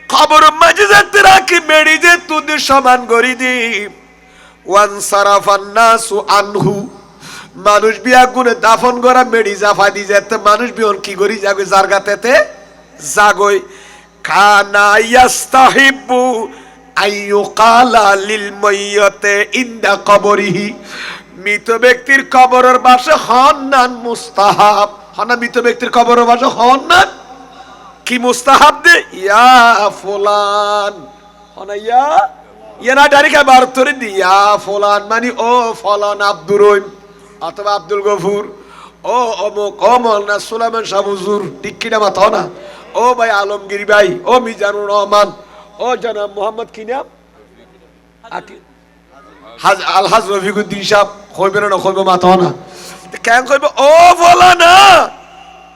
A: খবর মাঝে যাতে রাখি মেড়ি যে তুদের সমান করি দি ওয়ান সারাফান নাসু আনহু মানুষ বিয়া গুনে দাফন করা মেড়ি জাফা দি যেতে মানুষ বিয়ন কি করি যাবে জারগাতেতে জাগই কানা ইয়াস্তাহিবু আইয়ুকালা লিল মাইয়াতে ইনদা কবরিহি মৃত ব্যক্তির কবরের পাশে হন্নান মুস্তাহাব হনা মৃত ব্যক্তির কবরের পাশে হন্নান কি মুস্তাহাব দে ইয়া ফুলান হনা ইয়া না ডাইরেক্ট বার করে দি ইয়া ফুলান মানে ও ফুলান আব্দুর রহিম অথবা আব্দুল গফুর ও অমুক ও মৌলানা সুলাইমান শাহ হুজুর ঠিক কিনা মাথা না ও ভাই আলমগীর ভাই ও মিজানুর রহমান ও জনাব মোহাম্মদ কি নাম আলহাজ রফিকুদ্দিন সাহেব কইবে না কইবে মাথা না কেন কইবে ও ফুলানা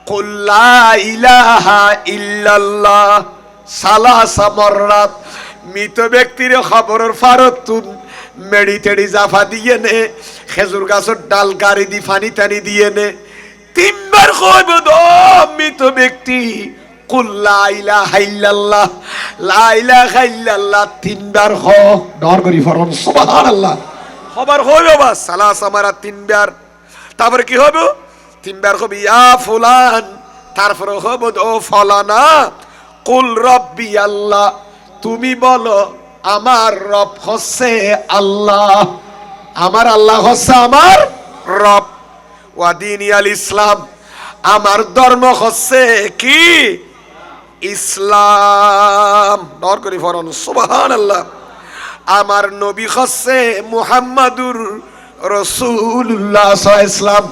A: কুল লা ইলাহা ইল্লাল্লাহ সালাসা মাররাত মৃত ব্যক্তির খবরের ফারতুন মেড়ি টেড়ি জাফা দিয়ে নে খেজুর গাছের ডাল গাড়ি দি ফানি টানি দিয়ে নে তিনবার কইব দো মৃত ব্যক্তি কুল লা ইলাহা ইল্লাল্লাহ লা ইলাহা ইল্লাল্লাহ তিনবার হ ডর করি ফরম সুবহানাল্লাহ খবর হইব বাস সালাসা মাররাত তিনবার তারপর কি হবে তিনবার কবি ইয়া ফুলান তারপর হবে ও ফলানা কুল রব্বি আল্লাহ তুমি বলো আমার রব হচ্ছে আল্লাহ আমার আল্লাহ হচ্ছে আমার রব ওয়া দীনি আল ইসলাম আমার ধর্ম হচ্ছে কি ইসলাম দর করি ফরন সুবহানাল্লাহ আমার নবী হচ্ছে মুহাম্মাদুর রাসূলুল্লাহ সাল্লাল্লাহু আলাইহি ওয়াসাল্লাম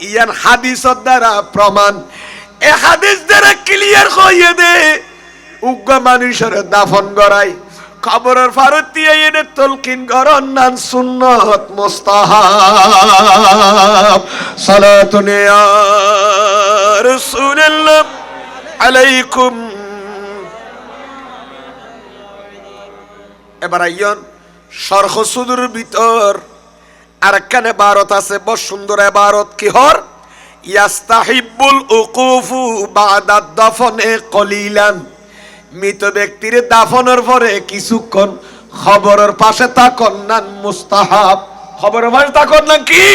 A: ইয়ান হাদিসের দ্বারা প্রমাণ এ হাদিস দ্বারা ক্লিয়ার হয়ে দে উগ্র মানুষের দাফন করাই কবরের ফারত দিয়ে এনে তলকিন করন নান সুন্নাত মুস্তাহাব সালাতুন ইয়া রাসূলুল্লাহ আলাইকুম এবার আইয়ন শরহ সুদুর ভিতর আরেকখান ইবারত আছে বড় সুন্দর ইবারত কি হর ইয়াস্তাহিবুল উকুফু বাদা দাফনে কলিলান মৃত ব্যক্তির দাফনের পরে কিছুক্ষণ খবরের পাশে তাকন নান মুস্তাহাব খবরের পাশে তাকন না কি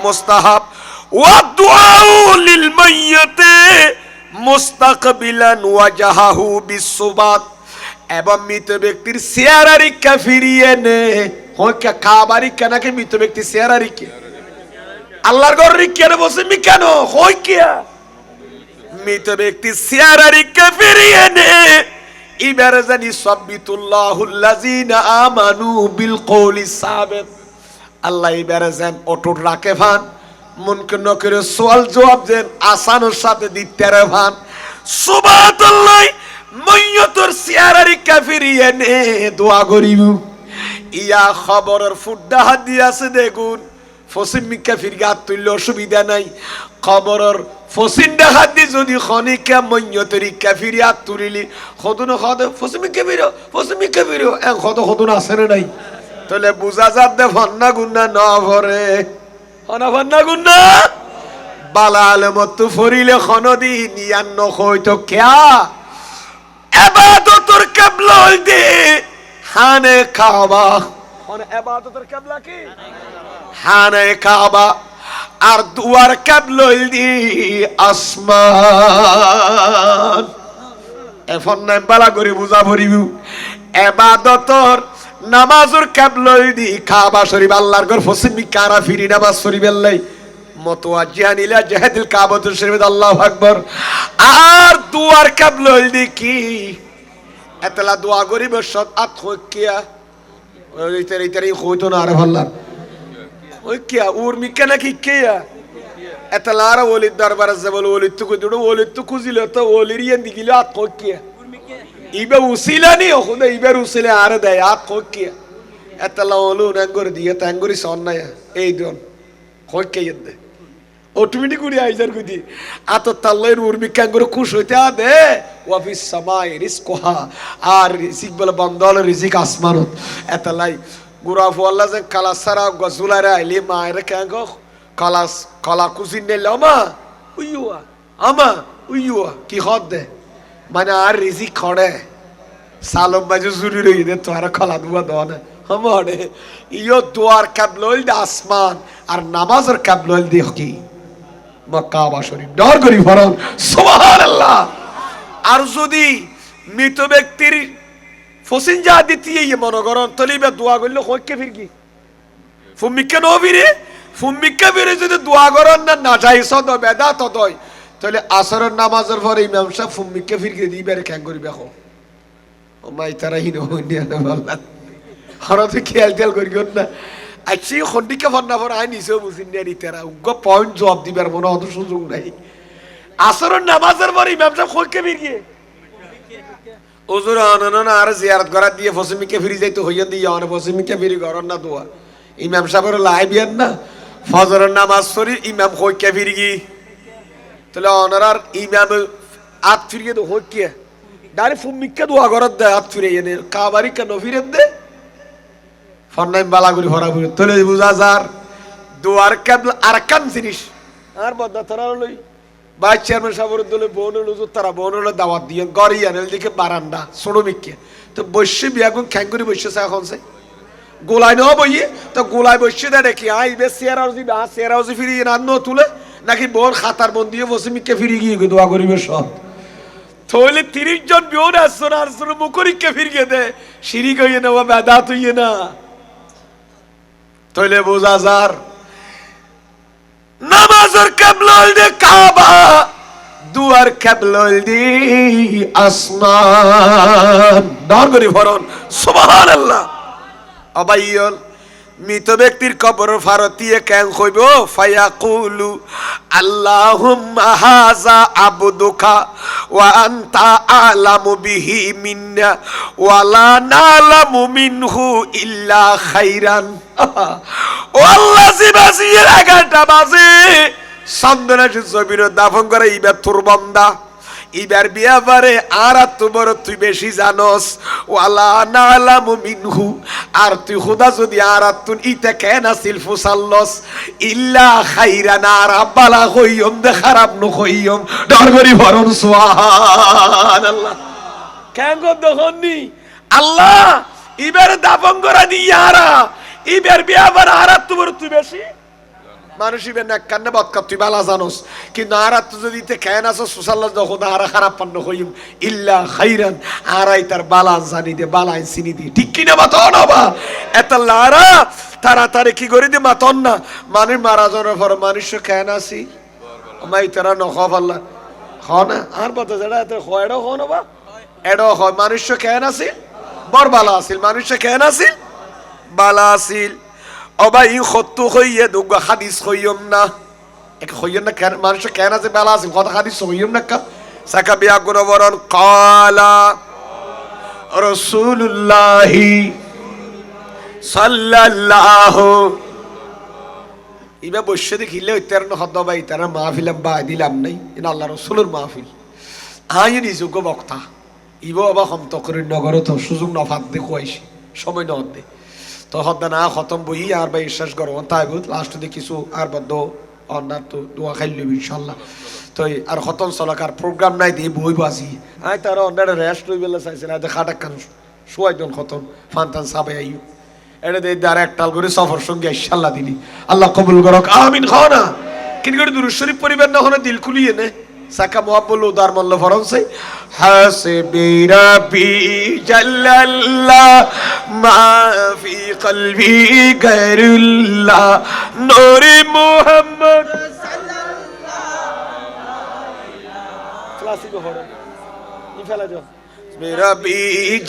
A: মুস্তাহাব ওয়া দুআউ লিল মাইয়াতে মুস্তাকবিলান ওয়াজহাহু বিসুবাত এবং মৃত ব্যক্তির চেহারারিকা ফিরিয়ে নে হইকা খাবারিকা নাকি মৃত ব্যক্তির চেহারারিকা আল্লাহর ঘর রিকের বসে মি কেন হই কিয়া মৃত ব্যক্তি চেহারারিকা ফিরিয়ে নে ইবারে জানি সাব্বিতুল্লাহুল্লাযিনা আমানু বিল কওলি সাবিত আল্লাহ ইবারে জান অটুট রাখে ভান মুনকে নকরে সওয়াল জবাব দেন আসানের সাথে দিতে রে ভান সুবহানাল্লাহ মাইয়তর চেহারারিকা ফিরিয়ে নে দোয়া করিব ইয়া খবরের ফুড্ডা হাত দিয়ে আছে দেখুন ফসিম মিকা ফিরগাত তুললে অসুবিধা নাই খবরের ফসিন দেখাত দি যদি খনিকা মইয়তরি কাফিরিয়াত তুলিলি খদুন খদ ফসিম মিকা ফিরো এক খদুন আছে না নাই তাহলে বুঝা যাত দে ফন্না গুন্না ন ভরে হনা ফন্না গুন্না বালা আলমত ফরিলে খনদি নিয়ান নখইতো কিয়া ইবাদতর কিবলা দে খানে কাবা মানে ইবাদতের কিবলা কি খানে কাবা আর দুয়ার কিবলা দি আসমান এখন নাম বালা করে বুঝা পড়িব ইবাদতর নামাজের কিবলা দি কাবা শরীফ আল্লাহর ঘর ফসমি কারা ফিরি নামাজ শরীফ আল্লাহ মুতাওয়াজ্জিহান ইলা জাহাদিল কাবাতুল শরীফ আল্লাহু আকবার আর দুয়ার কিবলা দি কি এতলা দোয়া করিব সত আত হইকিয়া ওই তেরি হইতো না আরে ভাল্লার হইকিয়া উর মিকা নাকি কিয়া এতলা আর ওলির দরবারে যে বল ওলি তো কইতো ওলি তো খুজিল তো ওলির ইয়ান দিগিলা আত হইকিয়া ইবে উসিলা নি ওখদে ইবে উসিলা আর দেয় আত হইকিয়া এতলা ওলু না করে দিয়ে তাঙ্গুরি সন্নায়া এই দন হইকিয়া দে অটোমেটিক উড়ে আইজার কইদি আত তাল্লাইর উর্মি ক্যাঙ্গুর খুশ হইতে দে ওয়াফিস সামাই রিজকুহা আর রিজিক বলে বন্ধল রিজিক আসমানত এতলাই গুরা ফুয়াল্লা যে কালা সারা গজুলারে আইলি মায়ের ক্যাঙ্গ কালাস কলা কুজিন নেলে আমা উইয়া কি হদ দে মানে আর রিজিক খড়ে সালম বাজু জুরি রই দে তো আর কলা দুয়া দনে আমারে ইয়ো দুয়ার কাবলল দে আসমান আর নামাজের কাবলল দে কি মক্কা শরীফ ডর করি ফরন সুবহানাল্লাহ। আর যদি মৃত ব্যক্তির ফসিন যা দিতিয়ে মনে করন তলিবে দোয়া করলে হইকে ফিরকি ফুমিকে নবিরে ফুমিকে ফিরে যদি দোয়া করেন না না যাই সদ বেদা তদয় তাহলে আসরের নামাজের পরে ইমাম সাহেব ফুমিকে ফিরকে দিবের কেন করিবে হো ও মাই তারা হিনো হইনিয়া না বললা হরতে খেয়াল টেল করি না আচ্ছা খন্ডিকা ফন্না ফর আই নিছেও বুঝিন না তারা উগ্র পয়েন্ট জবাব দিবার মনে অত সুযোগ নাই আসরের নামাজের পরে ইমাম সাহেব হইকে ফিরকে ওজুর আনন আর জিয়ারত করা দিয়ে ফসমিকে ফিরি যাইতো হইয়া দিয়ে অনে ফসমিকে ফিরি করন না দোয়া ইমাম সাহেবের লাইবিয়ান না ফজরের নামাজ পড়ি ইমাম হইকে ফিরি কি তাহলে অনার ইমাম আত ফিরিয়ে তো হইকে ডারে ফুমিকে দোয়া করত দে আত ফিরে এনে কাবারি কেন ফিরে দে ফন্নাই বালাগুড়ি হরাগুড়ি তোলে বুঝা যার দোয়ার কেবল আরকান জিনিস আর বদা তারা লই ভাইস চেয়ারম্যান সাহেবের দলে বোনের তারা বোনের দাওয়াত দিয়ে গড়ি আনেল দিকে বারান্দা শ্রমিককে তো বসে বিয়াগুন খ্যাঙ্গুরি বসে এখন সে গোলায় নেওয়া বইয়ে তো গোলায় বসে দেয় দেখি আইবে চেয়ারাউজি ফিরিয়ে রান্ন তুলে নাকি বোন খাতার বন দিয়ে বসিমিককে ফিরিয়ে গিয়ে দোয়া করিবে সব তাহলে 30 জন বিয়ন আসছেন আর মুখরিককে ফিরিয়ে দে শিরিক হইয়ে না বেদাত হইয়ে না তাহলে বোঝা যার নামাজের কেবলল দে কাবা দুয়ার কেবলল দি আসমান ডর করি ফরন সুবহানাল্লাহ। অবাইয়ল মৃত ব্যক্তির কবর ফারতিয়ে কেন কইব ফায়াকুলু আল্লাহুম্মা হাযা আবদুকা ওয়া আনতা আলামু বিহি মিন্না ওয়া লা নালামু মিনহু ইল্লা খাইরান। ও আল্লাহ জিবাজির 11টা বাজে সন্দেনা জমির দাফন করে ইবার তোর বান্দা ইবার বিয়াবারে আর তোমার তুই বেশি জানোস ওয়ালা নালামু মিনহু আর তুই খুদা যদি আর তুন ইতে কেন আসিল ফুসাল্লস ইল্লা খাইরান আর বালা হইয়ম দে খারাপ ন হইয়ম ডর করি ভরণ সুবহানাল্লাহ কেন গো দহনি আল্লাহ ইবার দাফন করা দিয়ারা ইবার বিয়াবার আর তোমার তুই বেশি মানুষ ইবে না কান্নে বদকা তুই বালা জানোস কিন্তু আর তুই যদি তে কেন আসো সুসাল্লাহ যখন আর খারাপ পান্ন হইম ইল্লা খাইরান আরাই তার বালা জানি দে বালাই চিনি দি ঠিক কিনা মাতন হবা এত লারা তাড়াতাড়ি কি করে দি মাতন না মানুষ মারা যাওয়ার পর মানুষ কেন আসি মাই তারা নখব আল্লাহ হ না আর বলতে যেটা এত হয়ডো হন হবা এডো হয় মানুষ কেন আসিল বর বালা আসিল মানুষ কেন আসিল বালা আসিল অবাই খত্তু হইয়ে দুগা হাদিস হইয়ম না এক হইয়ম না কেন মানুষ কেন আছে বালা আছে কথা হাদিস হইয়ম না কা সাকা বিয়া গুণ বরণ কালা রাসূলুল্লাহ সাল্লাল্লাহু ইবা বসে দেখিলে ওইতার না হদ ভাই তার মাহফিলাম বা দিলাম নাই ইনা আল্লাহ রাসূলের মাহফিল আইনি যোগ্য বক্তা ইবা বাবা হমত করে নগর তো সুযোগ নফাত দে কইছি সময় নদ দে তো হদ্দা না খতম বই আর ভাই শেষ করো তাই বুঝ লাস্ট দিয়ে কিছু আর বদ্ধ অন্যার তো দোয়া খাইল ইনশাল্লাহ তো আর খতম চলাকার প্রোগ্রাম নাই দিয়ে বই বাজি আয় তারা অন্যার রেস্ট লই বেলা চাইছিল আজ খাটাক কান শোয়াই জন খতম ফানতান সাবে আইও এটা দিয়ে দ্বারা একটাল করে সফর সঙ্গে ইনশাল্লাহ দিলি আল্লাহ কবুল করক আমিন খাওয়া কিন্তু করে দুরূদ শরীফ পরিবার না হলে দিল খুলিয়ে নে সাকা মুহাব্বল উদার মল্ল ফরনসে হাসবি রাব্বি জাল্লাল্লাহ মা ফি কলবি গায়রুল্লাহ নূরে মুহাম্মদ সাল্লাল্লাহু ক্লাসিক হরে ই ফেলা যাও রাব্বি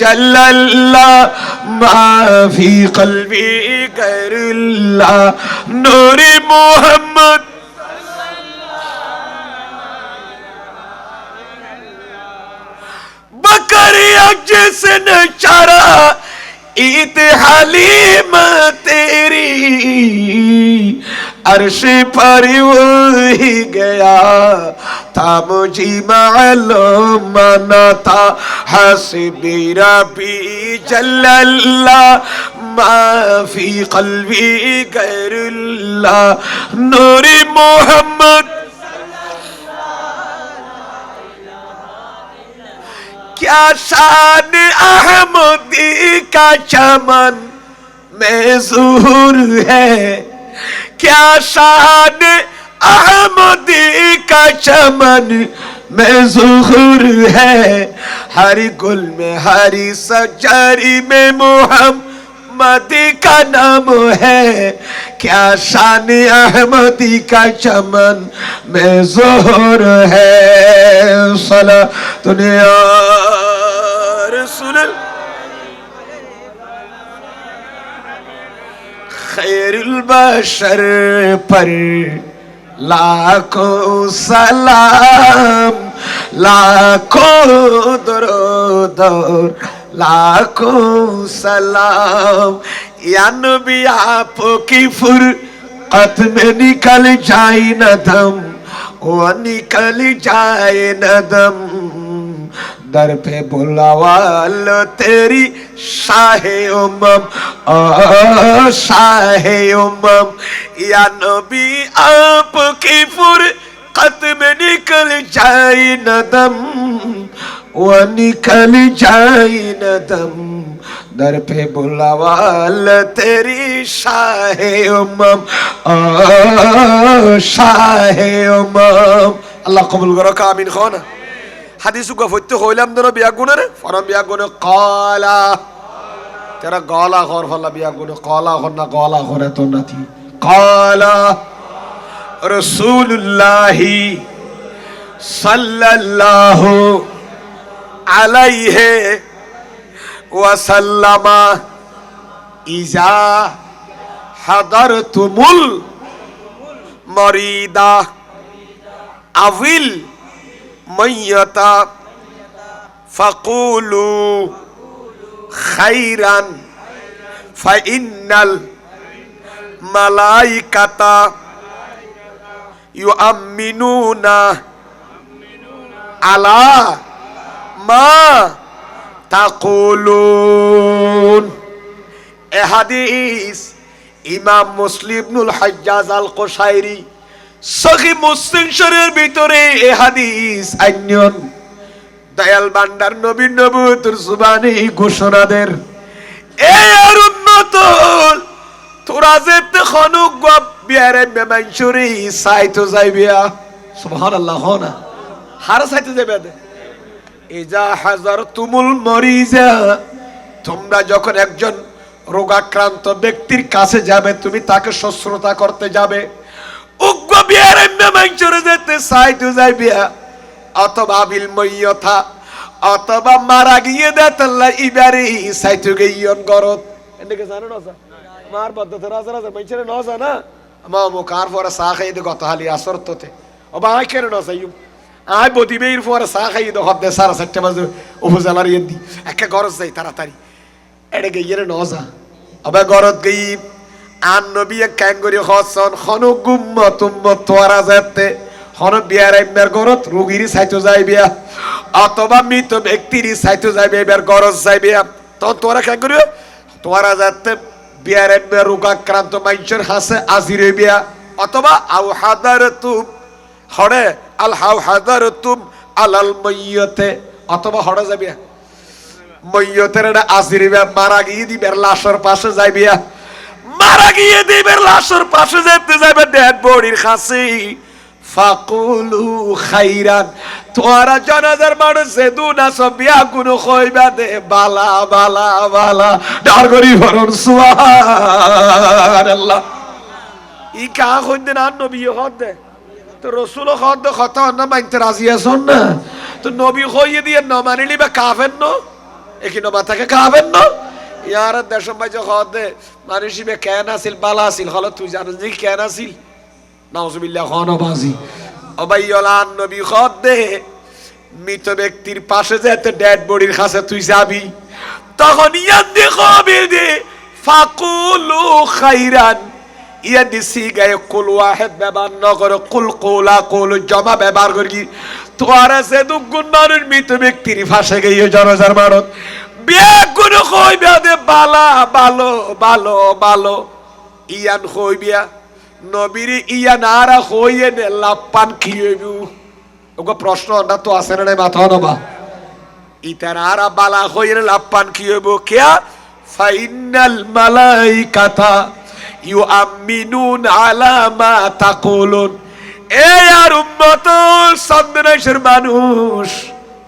A: জাল্লাল্লাহ মা ফি কলবি গায়রুল্লাহ নূরে মুহাম্মদ जिसन चारा ईद हलीम तेरी अर्श पर ही गया था मुझे मालूम न था हस्बी रब्बी जल्लल्लाह माफी क़ल्बी गैरुल्लाह नूरी मोहम्मद क्या शान अहमदी का चमन में ज़ुहूर है क्या शान अहमदी का चमन में ज़ुहूर है हर गुल में हरी सजारी में मोहम्मद का नाम है क्या शान अहमदी का चमन में ज़ुहूर है सला दुनिया रसूल खैरुल बशर पर लाखों सलाम लाखों दरूद लाखों सलाम या नबी आपकी फुरक़त में निकल जाए न दम वो निकल जाए न दम दर पे बुलावाल तेरी शाहे उम्मम शाहे उम्मम या नबी आपकी फुरक़त में निकल जाए न दम वो निकल जाए न दम दर पे बुलावाल तेरी शाहे उम्मम शाहे उम्मम अल्लाह कबूल करो आमीन खाना হাদিস গফতে হইলাম ধরো বিয়াগুনের ফরম বিয়াগুনে কলা তেরা গলা ঘর ফলা বিয়াগুনে কলা ঘর না গলা ঘরে তো নাতি কলা রাসূলুল্লাহ সাল্লাল্লাহু আলাইহি ওয়াসাল্লাম ইজা হাদারতুমুল মরিদা আবিল मय्यता फ़क़ूलू खैरन फ़इन्नल मलाइकता युअम्मिनूना अला मा तक़ूलून ए हदीस इमाम मुस्लिम इब्नुल हज्जाज अल कुशायरी সহি মুসলিম শরীফের ভিতরে এই হাদিস আইনন দয়াল বান্দার নবীর নবুয়তের জবানে ঘোষণাদের এই আর উন্নত তোরা যেতে খনুক গব বিয়ারে মেমানশুরি সাইতো যাইবিয়া সুবহানাল্লাহ না হার সাইতে যাবে ইজা হাজারতুমুল মরিজা তোমরা যখন একজন রোগাক্রান্ত ব্যক্তির কাছে যাবে তুমি তাকে শুশ্রূষা করতে যাবে উগ্র বিয়ারে মেমানশুরি যেতে সাইতো যাইবিয়া অথবা বিল ময়্যথা অথবা মারা গিয়ে দেতল্লা ইবারি সাইতো গিয়ন গরত এন্ডকে জানো না মার পদ্ধতি রাজা রাজা মাইছরে নজা না আমা মুকার ফরা সাখাইদ গত হালি আসরততে অবা আই কেন না যাইম আই বদিবের ফরা সাখাইদ হদ্দে সারা সট্টে বাজু উপজেলার ইন্দি একা গরজ যাই তাড়াতাড়ি এডে গিয়ে নজা অবা গরত গই আন নবী ক্যাঙ্গরি হসন খনো গুম্মত উম্মত তোরা যেতে খনো বিয়ারে মের গরত রোগীর সাইতো যাইবিয়া অথবা মৃত ব্যক্তির সাইতো যাইবে এবার গরজ যাইবিয়া তো তোরা ক্যাঙ্গরি তোরা যেতে বিয়ারে মের রোগাক্রান্ত মানুষের হাসে আজির হইবিয়া অথবা আও হাদারতুম হড়ে আল হাও হাদারতুম আলাল মাইয়তে অথবা হড়ে যাবিয়া মাইয়তের আজির হইবিয়া মারা গিয়ে দিবের লাশের পাশে যাইবিয়া মারা গিয়ে দিবের লাশের পাশে যেতে যাবে ডেড বডির কাছে ফাকুলু খাইরান তোরা জানাজার মানুষ যেদু না সব বিয়া কোনো কইবা দে বালা বালা বালা ডর করি ভরণ সুবহানাল্লাহ ই কা কইতে না নবী হদে তো রাসূল হদে কথা না মানতে রাজি আছেন না তো নবী কইয়ে দিয়ে না মানিলি বা কাফের ন একিনো মাথাকে কাফের ন ইয়ার দেশম ভাই যে হদে মানুষিবে কেন আসিল বালা আসিল হলো তুই জানিস নি কেন আসিল নাউজুবিল্লাহ খানাবাজি অবাইয়ালান নবী খদ্দে মৃত ব্যক্তির পাশে যেতে ডেড বডির কাছে তুই যাবি তখন ইয়াদি খবির দে ফাকুলু খাইরান ইয়া দিছি গায়ে কুল ওয়াহিদ ব্যবহার ন করে কুল কৌলা কুল জমা ব্যবহার করি তোমার আছে দুগুণ মানুষ মৃত ব্যক্তির ফাঁসে গিয়ে জনজার মারত বিয়া কোন কইবা দে বালা ভালো ভালো ভালো ইয়ান কইবিয়া নবীর ইয়ান আরা কইয়ে নে লাপান খিয়েবু ওগো প্রশ্নটা তো আছে না মাথা নবা ইতার আরা বালা কইয়ে লাপান খিয়েবু কিয়া ফাইনাল মালাইকাতা ইউআমিনুন আলা মা তাকুলুন এ আর উম্মত সন্দেশের মানুষ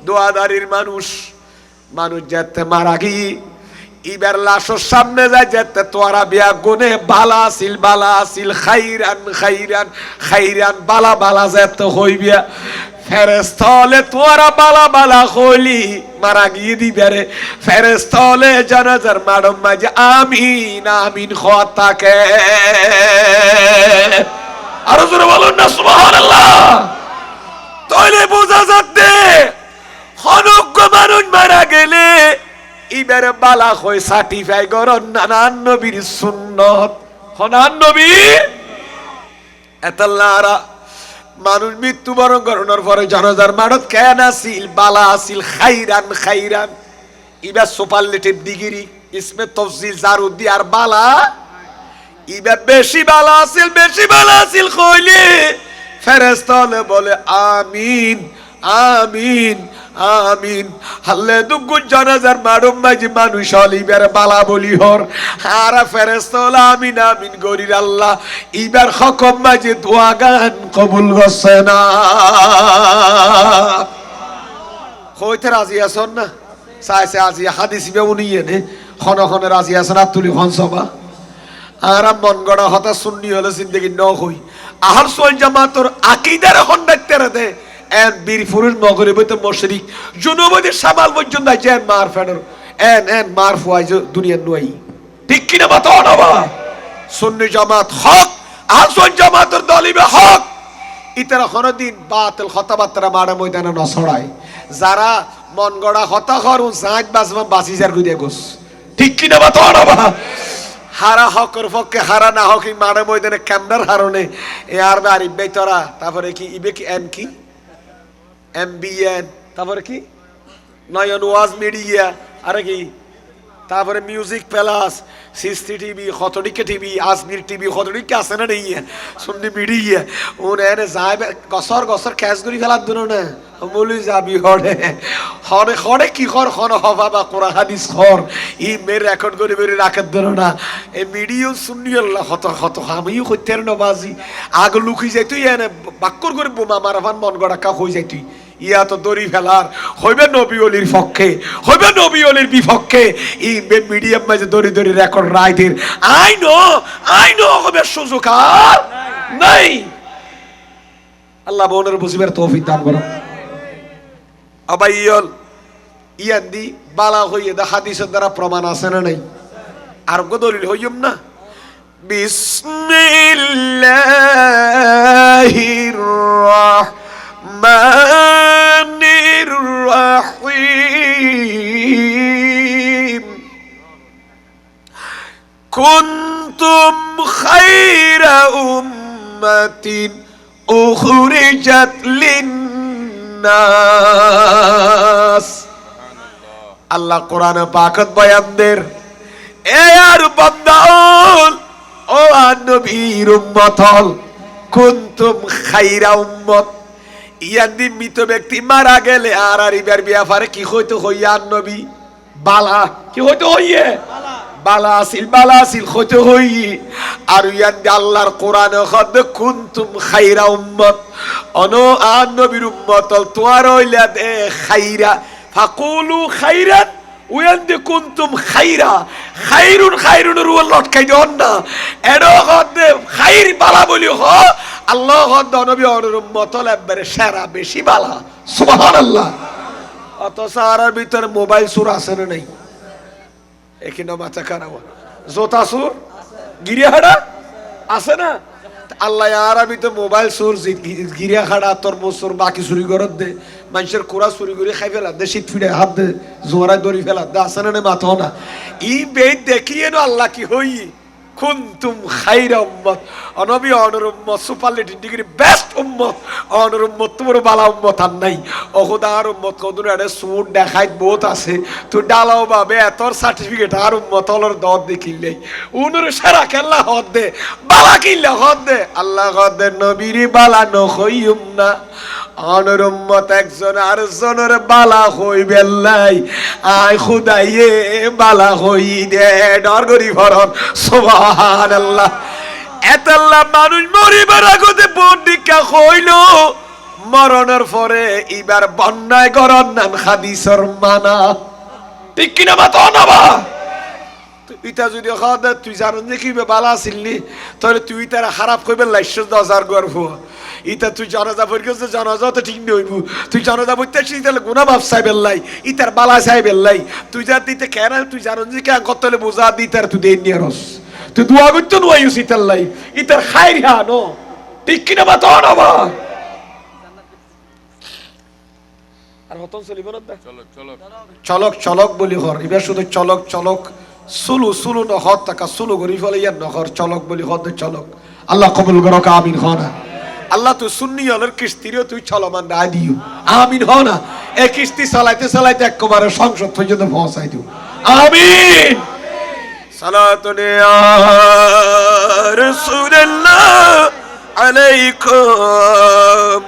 A: দোয়াদারির মানুষ মানুষ যেতে মারা গিয়ে ইবার লাশের সামনে যায় যেতে তোরা বিয়া গুনে বালা আসিল খাইরান খাইরান খাইরান বালা বালা যেতে হইবিয়া ফেরেশতা হলে তোরা বালা বালা হইলি মারা গিয়ে দিবারে ফেরেশতা হলে জানাজার মাডম মাঝে আমিন আমিন খোয়াতাকে আরো জোরে বলুন না সুবহানাল্লাহ তাইলে বোঝা যাচ্ছে হনজ্ঞ মানুষ মারা গেলে ইবারে বালা কই সার্টিফাই করন নানান নবীর সুন্নত হনান নবীর এতাল্লারা মানুষ মৃত্যুবরণ করার পরে জানাজার মানত কেন আসিল বালা আসিল খাইরান খাইরান ইবা সুপারলেটিভ ডিগ্রি ইসমে তফজিল জারুদ্দি আর বালা ইবা বেশি বালা আসিল কইলে ফেরেশতা বলে আমিন আমিন আমিন হাল্লে দুগুণ জানাজার মাডম মাঝি মানুষ হলিবার বালা বলি হর আর ফেরেশতা হলো আমিন আমিন গরির আল্লাহ ইবার হকম মাঝি দোয়া গান কবুল করছে না হইতে রাজি আছেন না চাইছে আজি হাদিস বেউনিয়ে নে খন খন রাজি আছেন আতুলি খন সবা আর মন গড়া হতা সুন্নি হলে জিন্দেগি ন হই আহার সোল জামাতর আকীদার হন দেখতে রে এন বীর ফুরুজ মগরিব তো মুশরিক জুনুবদের সামাল পর্যন্ত আছে মার ফেডর এন মার ফুয়াই দুনিয়া নই ঠিক কি না বাতো না বা সুন্নি জামাত হক আহসান জামাতের দলিবে হক ইতারা কোনদিন বাতিল খতাবাতরা মারা ময়দানে ন ছড়ায় যারা মন গড়া হতা করুন জাত বাজবা বাসি যার গুদে গোস ঠিক কি না বাতো না বা হারা হকর পক্ষে হারা না হক মারা ময়দানে ক্যামরার হারনে এ আর আরিফ বেতরা তারপরে কি ইবে কি এম কি এমবিএন তারপরে কি নয়ন ওয়াজ মিডিয়া আরে কি তারপরে মিউজিক প্লাস সিস্তি টিভি খতড়িকে টিভি আজমির টিভি খতড়িকে আছে না নেই শুননি মিডিয়া ওনে এনে যাইবে গসর ক্যাশ করি ফেলার দিন না বলি যাবি হরে হরে হরে কি কর খন হবা বা কোরআন হাদিস খর ই মের রেকর্ড করে বেরি রাখার দিন না এই মিডিয়া শুননি আল্লাহ হত আমিও কইতে না বাজি আগ লুকি যাই তুই এনে বাক্কর করে বোমা মারাফান মন গড়া কা হই যাই তুই ইয়া তো দড়ি ফেলার হইবে নবী ওলির পক্ষে হইবে নবী ওলির বিপক্ষে ই মিডিয়াম মাঝে দড়ি দড়ি রেকর্ড রাইদের আই নো হবে সুযোগ আর নাই আল্লাহ বোনের বুঝিবার তৌফিক দান করুন আবাইয়ল ইয়াদি বালা হইয়ে দা হাদিসের দ্বারা প্রমাণ আছে না নাই আর গো দলিল হইম না বিসমিল্লাহির রাহমানির রাহিম কুনতুম খায়রা উম্মাতিন উখরিজাত লিন্নাস আল্লাহ কোরআনে পাকত বয়ান দের এ আর বান্দাউল ও নবীর উম্মত কুনতুম খায়রা উম্মত ইয়াদি মৃত ব্যক্তি মারা গেলে আর ইবার ব্যাপারে কি হইতো হইয়া নবী বালা কি হইতো হইয়ে বালা আসিল হইতো হই আর ইয়াদি আল্লাহর কোরআনে খদ কুনতুম খায়রা উম্মত অনো আর নবীর উম্মত তোয়ার হইলা দে খায়রা ফাকুলু খায়রান ওয়ান্দি কুনতুম খায়রা খায়রুন রুল লটকাই দেন না এডো খদ খায়র বালা বলি হ আল্লাহ খদ নবী আর উম্মত একবারে সেরা বেশি বালা সুবহানাল্লাহ অত সারার ভিতর মোবাইল সুর আছে না নাই এখানে মাথা খারাপ জোতা সুর গিরিয়াহাড়া আছে না আল্লাহ আরবিতে মোবাইল সুর গিরিয়াহাড়া তরমুজ সুর বাকি চুরি করত দে মানুষের কোরা চুরি করে খাই ফেলা দে শীত ফিরে হাত দে জোরায় দড়ি ফেলা দে আছে না মাথা না ই বেদ দেখিয়ে না আল্লাহ কি হই কুনতুম খায়রা উম্মাত, নবী অনর উম্মত সুপারলেটিভ ডিগ্রি বেস্ট উম্মত, অনর উম্মত তোমার বালা উম্মত আর নাই। ও খোদার উম্মত কদুর আরে সুট দেখাইত বহুত আছে, তুই ডালাও বাবে এতর সার্টিফিকেট আর উম্মত অলর দদ দেখিলেই উনুর সারা কেল্লা হদ দে বালা কিল্লা হদ দে আল্লাহ হদ দে নবীরি বালা নখইউম না, অনর উম্মত একজন আরেকজনের বালা হইবে লাই, আয় খুদাইয়ে বালা হই দে ডর করি ভরন সুবহানাল্লাহ। এতাল্লাহ মানুষ মরিবার আগতে পণ্ডিকা হইল, মরণের পরে এবার বন্যায় গরন নান হাদিসর মানা, ঠিক কিনা মাতো নাবা। ইটা যদি খাওয়া তুই জানো যে কি বালা আসিলি, তাহলে তুই তারা খারাপ করবে লাইশ 10,000 গর্ভ। ইটা তুই জানাজা পড়ে গেছে, জানাজা তো ঠিক নইব, তুই জানাজা পড়তে আসছিস তাহলে গুনাহ মাফ চাই বেল্লাই, ইটার বালা চাই বেল্লাই। তুই যা দিতে কেন তুই জানো যে কে কতলে বোঝা দিতে আর তুই দেন নিয়ে রস, তুই দোয়া করতে নইস ইতার লাই, ইতার খাই রিহা নো, ঠিক কিনা বা তো নাবা। আর হতন চলিব না, চলক চলক চলক চলক বলি হর, এবার শুধু চলক চলক সুলু সুলু নহর টাকা সুলু গরি ফলে ইয়ার নহর চলক বলি হদ চলক। আল্লাহ কবুল করক আমিন হনা। আল্লাহ তুই সুন্নি হলের কিস্তিরও তুই চলমান না দিও আমিন হনা। এই কিস্তি চালাইতে চালাইতে একবারে সংসদ পর্যন্ত পৌঁছাই দিও আমিন। সালাতুন ইয়া রাসূলুল্লাহ আলাইকুম